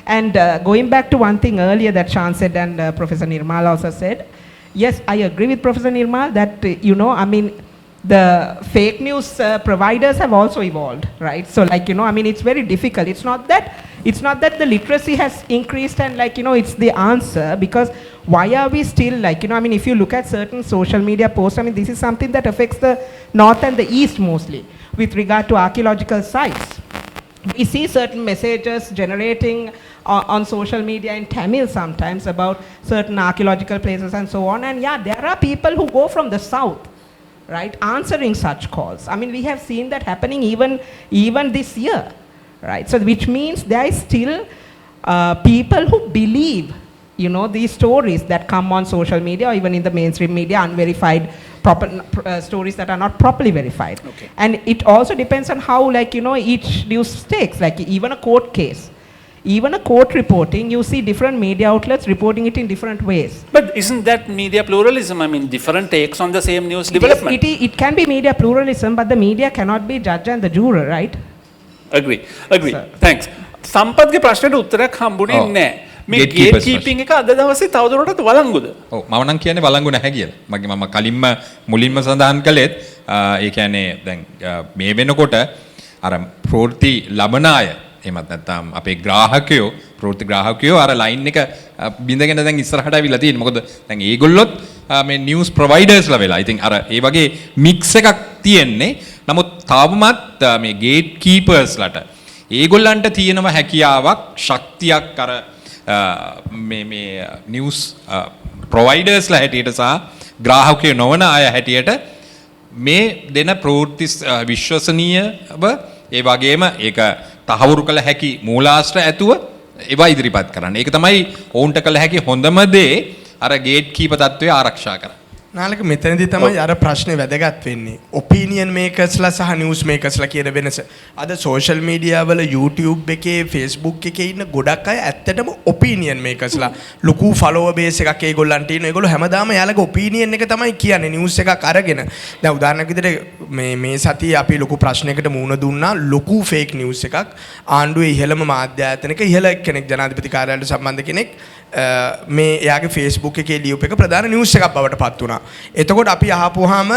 And going back to one thing earlier that Shan said and Professor Nirmal also said, yes, I agree with Professor Nirmal that, you know, I mean, the fake news providers have also evolved, right? So, like, you know, I mean, it's very difficult. It's not that the literacy has increased and, like, you know, it's the answer, because why are we still, like, you know, I mean, if you look at certain social media posts, I mean, this is something that affects the north and the east mostly with regard to archaeological sites. We see certain messages generating on social media in Tamil sometimes about certain archaeological places and so on. And yeah, there are people who go from the south, right, answering such calls. I mean, we have seen that happening even this year, right? So which means there is still people who believe, you know, these stories that come on social media or even in the mainstream media, unverified stories that are not properly verified. Okay. And it also depends on how, like, you know, each news takes, like even a court case. Even a court reporting, you see different media outlets reporting it in different ways. But isn't that media pluralism? I mean, different takes on the same news development. It can be media pluralism, but the media cannot be judge and the juror, right? Agree. Thanks. සම්පත්ගේ ප්‍රශ්නයට උත්තරයක් හම්බුනේ නැහැ. මේ gate keeping එක අද දවසේ තවදුරටත් වළංගුද? ඔව් මම නම් කියන්නේ වළංගු නැහැ කියලා. මම කලින්ම මුලින්ම සඳහන් කළෙත් ඒ කියන්නේ දැන් මේ වෙනකොට අර ප්‍රවෘත්ති ලබන අය එහෙමත් නැත්නම් අපේ ග්‍රාහකයෝ ප්‍රවෘත්ති ග්‍රාහකයෝ අර ලයින් එක බින්දගෙන දැන් ඉස්සරහට අවිලා තියෙනවා. මොකද දැන් ඒගොල්ලොත් මේ නිවුස් ප්‍රොවයිඩර්ස්ලා වෙලා. ඉතින් අර ඒ වගේ මික්ස් එකක් තියෙන්නේ. නමුත් තාමත් මේ ගේට් කීපර්ස්ලාට ඒගොල්ලන්ට තියෙනව හැකියාවක් ශක්තියක් අර මේ නිවුස් ප්‍රොවයිඩර්ස්ලා හැටියට සහ ග්‍රාහකයෝ නොවන අය හැටියට මේ දෙන ප්‍රවෘත්ති විශ්වසනීයව ඒ වගේම ඒක තහවුරු කළ හැකි මූලාශ්‍ර ඇතුව ඒවා ඉදිරිපත් කරන්න. ඒක තමයි ඔවුන්ට කළ හැකි හොඳම දේ අර ගේට් කීප තත්ත්වය ආරක්ෂා කරන්න. නාලක මෙතනදී තමයි අර ප්‍රශ්නේ වැදගත් වෙන්නේ. ඔපිනියන් මේකර්ස්ලා සහ නිවුස් මේකර්ස්ලා කියන වෙනස. අද සෝෂල් මීඩියා වල YouTube එකේ Facebook එකේ ඉන්න ගොඩක් අය ඇත්තටම ඔපිනියන් මේකර්ස්ලා. ලොකු ෆලෝවර් බේස් එකක් ඒගොල්ලන්ට ඉන්න. ඒගොල්ලෝ හැමදාම යාලගේ ඔපිනියන් එක තමයි කියන්නේ නිවුස් එකක් අරගෙන. දැන් උදාහරණයක් විදිහට මේ සතියේ අපි ලොකු ප්‍රශ්නයකට මුහුණ දුන්නා. ලොකු ෆේක් නිවුස් එකක් ආණ්ඩුවේ ඉහළම මාධ්‍ය ආයතනයක ඉහළ කෙනෙක් ජනාධිපති කාර්යාලයට සම්බන්ධ කෙනෙක් මේ එයාගේ Facebook එකේ ලියුප එක ප්‍රධාන නිවුස් එකක් බවට පත් වුණා. එතකොට අපි අහපුවාම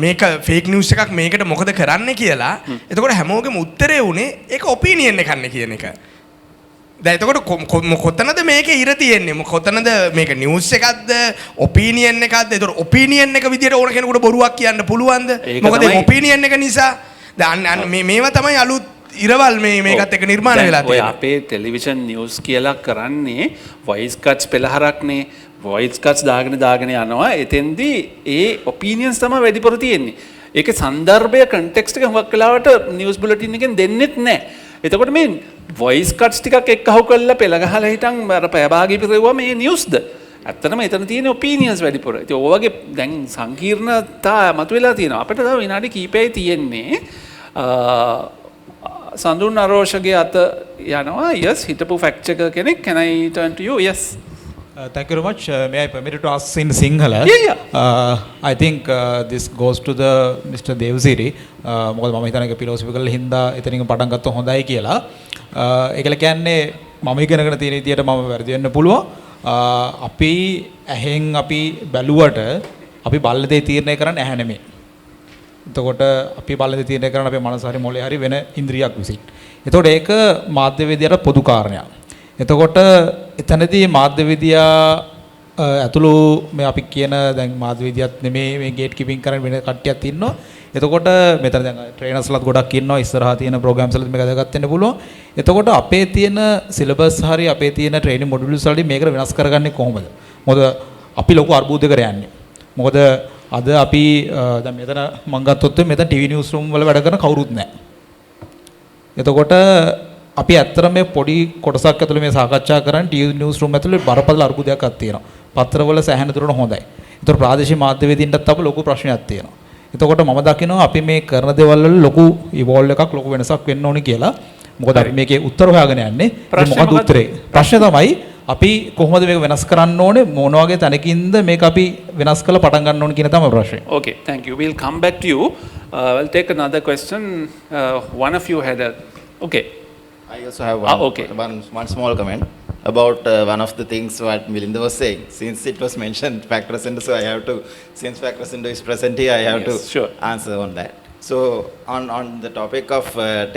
මේක ෆේක් නිවුස් එකක් මේකට මොකද කරන්නේ කියලා. එතකොට හැමෝගෙම උත්තරේ උනේ ඒක ඔපිනියන් එකක් නේ කියන එක. දැන් එතකොට කොතනද මේකේ ඉර තියෙන්නේ? කොතනද මේක නිවුස් එකක්ද ඔපිනියන් එකක්ද? එතකොට ඔපිනියන් එක විදියට ඕන කෙනෙකුට බොරුවක් කියන්න පුළුවන්ද? මොකද ඔපිනියන් එක නිසා දැන් මේවා තමයි අලුත් ඉරවල් මේකත් එක නිර්මාණය වෙලා තියෙනවා. ඔය අපේ ටෙලිවිෂන් නිවුස් කියලා කරන්නේ වොයිස් කට්ස් පෙළහරක්නේ voice cuts දාගෙන යනවා. එතෙන්දී ඒ opinions තමයි වැඩිපුර තියෙන්නේ. ඒකේ සන්දර්භය context එක හුඟක් වෙලාවට news bulletin එකෙන් දෙන්නෙත් නැහැ. එතකොට මේ voice cuts ටිකක් එක්කහුව කරලා පෙළ ගහලා හිටන් අර පැය භාගී පිරෙවුවා මේ newsද? ඇත්තටම එතන තියෙන opinions වැඩිපුර. ඉතින් ඔය වගේ දැන් සංකීර්ණතා මතුවලා තියෙනවා. අපිට තව විනාඩි කිහිපයයි තියෙන්නේ. සඳුන් අරෝෂගේ අත යනවා. Yes, හිටපු fact checker කෙනෙක්. Can I turn to you? Yes. Thank you very much. May I permit to ask in Sinhala? Yeah. I think this goes to the Mr. Dewasiri. මොකද මම හිතන එක philosophical හින්දා එතනින් පටන් ගත්තොත් හොඳයි කියලා. ඒකල කියන්නේ මම ඉගෙනගෙන තියෙන විදියට මම වැරදි වෙන්න පුළුවන්. අපි ඇහෙන් අපි බැලුවට අපි බල්ල දේ තීරණය කරන්න ඇහැ නෙමෙයි. එතකොට අපි බල්ල දේ තීරණය කරන්න අපේ මනස හරි මොළේ හරි වෙන ඉන්ද්‍රියක් විසින්. එතකොට ඒක මාධ්‍යවේදියාට පොදු කාරණයක්. එතකොට එතනදී මාධ්‍යවේදියා ඇතුළු මේ අපි කියන දැන් මාධ්‍යවේදියාත් නෙමෙයි මේ ගේට් කීපින් කරන වෙන කට්ටියක් ඉන්නවා. එතකොට මෙතන දැන් ට්‍රේනර්ස්ලාත් ගොඩක් ඉන්නවා ඉස්සරහා තියෙන ප්‍රෝග්‍රෑම්ස් වලත් මේක දැනගත් වෙන්න පුළුවන්. එතකොට අපේ තියෙන සිලබස් හරි අපේ තියෙන ට්‍රේනින් මොඩියුල්ස් වලදී මේක වෙනස් කරගන්නේ කොහොමද? මොකද අපි ලොකු අර්බුදයකට යන්නේ. මොකද අද අපි දැන් මෙතන මම ගත්තොත් මෙතන ටීවී නිවුස් රූම් වල වැඩ කරන කවුරුත් නැහැ. එතකොට අපි ඇත්තට මේ පොඩි කොටසක් ඇතුළේ මේ සාකච්ඡා කරන්නේ ටීවී නිවුස් රූම් ඇතුළේ බරපතල අර්බුදයක් තියෙනවා. පත්‍රවල සෑහෙන දුරට හොඳයි. ඒතර ප්‍රාදේශීය මාධ්‍යවේදීන්ටත් අප ලොකු ප්‍රශ්නයක් තියෙනවා. එතකොට මම දකිනවා අපි මේ කරන දේවල් වල ලොකු ඉවෝල්ව් එකක් ලොකු වෙනසක් වෙන්න ඕනේ කියලා. මොකද අපි මේකේ උත්තර හොයාගෙන යන්නේ. මොකද උත්තරේ? ප්‍රශ්නේ තමයි අපි කොහොමද මේක වෙනස් කරන්න ඕනේ මොන වගේ තැනකින්ද මේක අපි වෙනස් කරලා පටන් ගන්න ඕනේ කියන තමයි ප්‍රශ්නේ. Okay, thank you. We'll come back to you. We'll take another question. One of you had a okay. I also have one small comment about one of the things what Milinda was saying. Since it was mentioned fact crescendo, so I have to, since fact crescendo is present here, I have to answer on that. So on the topic of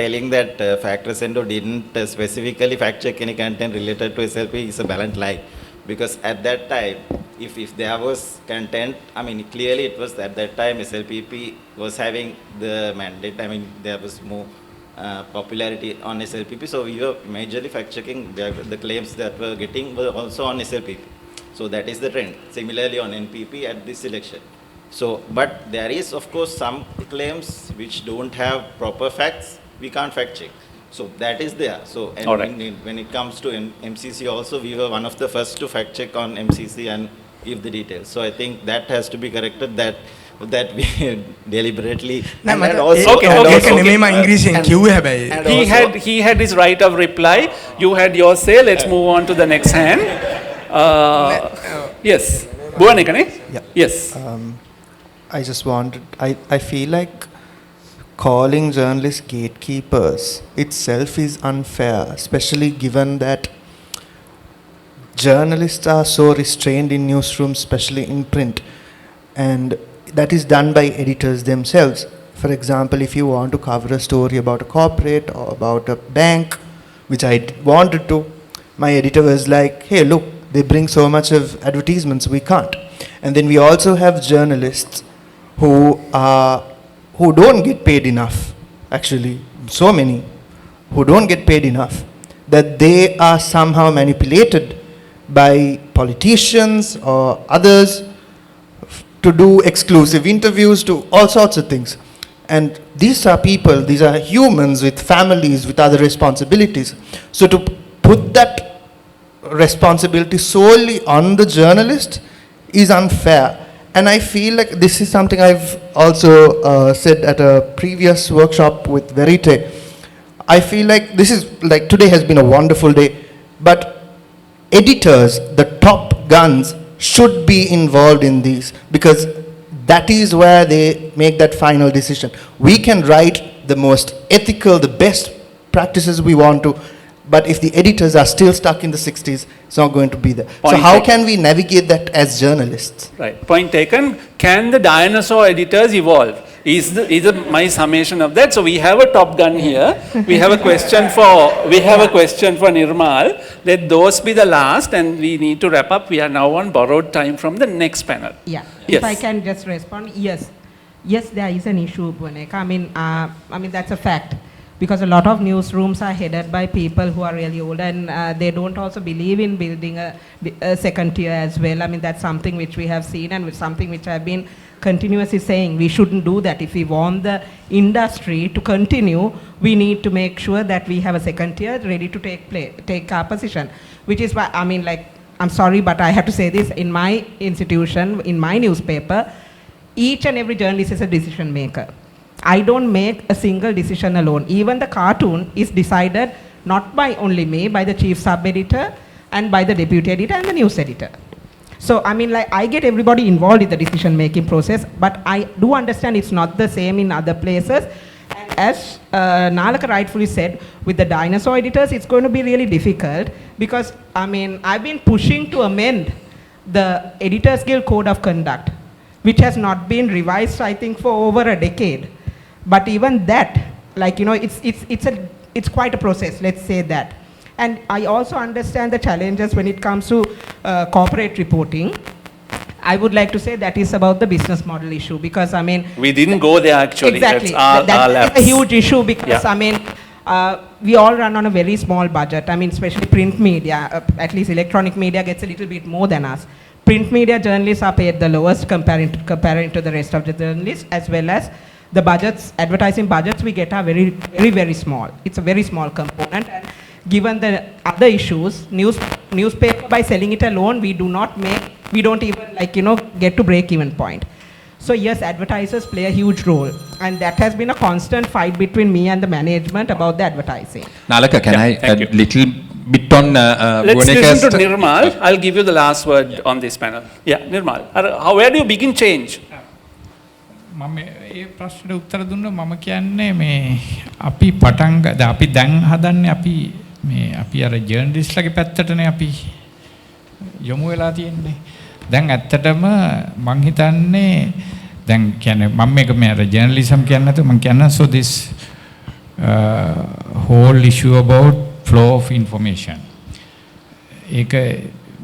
telling that fact crescendo didn't specifically fact check any content related to SLP is a balanced lie. Because at that time, if there was content, I mean clearly it was at that time SLPP was having the mandate. I mean there was more popularity on SLPP, so we were majorly fact checking the claims that were getting were also on SLPP. So that is the trend. Similarly on NPP at this election. So, but there is of course some claims which don't have proper facts. We can't fact check. So that is there. So and when it comes to MCC also, we were one of the first to fact check on MCC and give the details. So I think that has to be corrected. That we deliberately and also he had his right of reply. You had your say. Let's move on to the next hand. Yes, Buanekane. Yes. I just wanted. I feel like calling journalists gatekeepers itself is unfair, especially given that journalists are so restrained in newsrooms, especially in print, and that is done by editors themselves. For example, if you want to cover a story about a corporate or about a bank, which I wanted to, my editor was like, hey, look, they bring so much of advertisements, we can't. And then we also have journalists who don't get paid enough, actually, so many, who don't get paid enough, that they are somehow manipulated by politicians or others to do exclusive interviews, to all sorts of things. And these are people, these are humans with families, with other responsibilities. So to put that responsibility solely on the journalist is unfair. And I feel like this is something I've also said at a previous workshop with Verite. I feel like this is like today has been a wonderful day, but editors, the top guns, should be involved in these, because that is where they make that final decision. We can write the most ethical, the best practices we want to, but if the editors are still stuck in the 60s, it's not going to be there. So how can we navigate that as journalists? Right, point taken. Can the dinosaur editors evolve? Is my summation of that. So we have a top gun here. We have a question for Nirmal. Let those be the last, and we need to wrap up. We are now on borrowed time from the next panel. Yeah. Yes. If I can just respond, yes, there is an issue, Buaneka. I mean that's a fact. because a lot of newsrooms are headed by people who are really old, and they don't also believe in building a second tier as well. I mean, that's something which we have seen, and something which I've been continuously saying we shouldn't do that. If we want the industry to continue, we need to make sure that we have a second tier ready to take our position, which is why, I mean, like, I'm sorry, but I have to say this, in my institution, in my newspaper, each and every journalist is a decision maker. I don't make a single decision alone. Even the cartoon is decided not by only me, by the chief sub-editor and by the deputy editor and the news editor. So, I mean, like, I get everybody involved in the decision-making process, but I do understand it's not the same in other places. And as Nalaka rightfully said, with the dinosaur editors, it's going to be really difficult because, I mean, I've been pushing to amend the Editors Guild Code of Conduct, which has not been revised, I think, for over a decade. But even that, like, you know, it's quite a process, let's say that. And I also understand the challenges when it comes to corporate reporting. I would like to say that is about the business model issue, because, I mean... We didn't go there, actually. Exactly. That's a huge issue because, I mean, we all run on a very small budget. I mean, especially print media, at least electronic media gets a little bit more than us. Print media journalists are paid the lowest comparing to the rest of the journalists, as well as the budgets, advertising budgets we get are very, very, very small. It's a very small component. And given the other issues, newspaper, by selling it alone, we don't even, like, you know, get to break-even point. So yes, advertisers play a huge role, and that has been a constant fight between me and the management about the advertising. Nalaka, can I add a little bit on let's listen to Nirmal. I'll give you the last word on this panel. Yeah, Nirmal. Where do you begin change? මම ඒ ප්‍රශ්නට උත්තර දුන්න මම කියන්නේ මේ අපි පටන් අපි දැන් හදන්නේ අපි අර ජර්නලිස්ට්ලාගේ පැත්තටනේ අපි යොමු වෙලා තියෙන්නේ. දැන් ඇත්තටම මං හිතන්නේ දැන් කියන්නේ මම මේක මේ අර ජර්නලිසම් කියන්නේ නැතුව මං කියන්නේ so this whole issue about flow of information. ඒක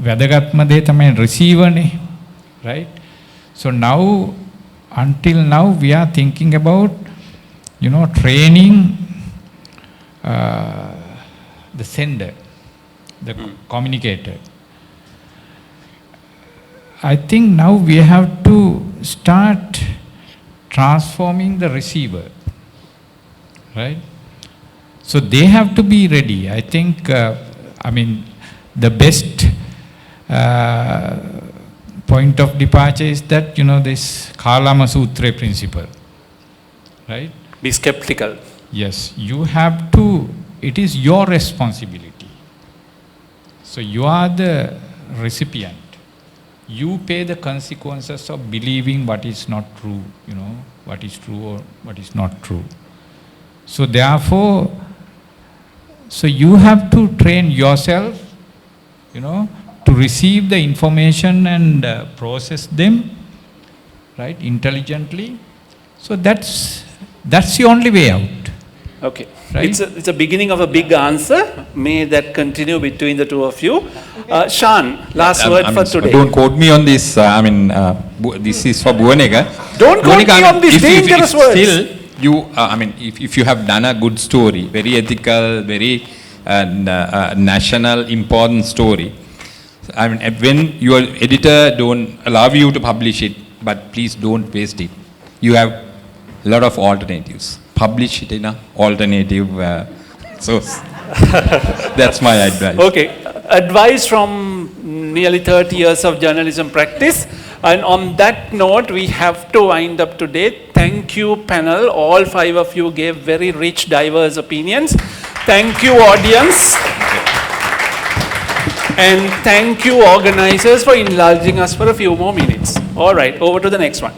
වැදගත්ම දේ තමයි receiver නේ, right? So now until now we are thinking about, you know, training the sender, the communicator. I think now we have to start transforming the receiver, right? So they have to be ready. I think, I mean, the best point of departure is that, you know, this Kalama Sutra principle, right? Be skeptical. Yes, you have to, it is your responsibility. So you are the recipient. You pay the consequences of believing what is not true, you know, what is true or what is not true. So therefore, so you have to train yourself, you know, to receive the information and process them, right, intelligently. So that's the only way out. Okay. Right? It's a beginning of a big answer. May that continue between the two of you. Shan, last word for today. Don't quote me on this. This is for Bhuvanega. Don't quote me on these dangerous words. Still, you, if you have done a good story, very ethical, very national important story, I mean, when your editor don't allow you to publish it, but please don't waste it. You have a lot of alternatives. Publish it in an alternative source. That's my advice. Okay. Advice from nearly 30 years of journalism practice. And on that note, we have to wind up today. Thank you, panel. All 5 of you gave very rich, diverse opinions. Thank you, audience. And thank you, organizers, for indulging us for a few more minutes. All right, over to the next one.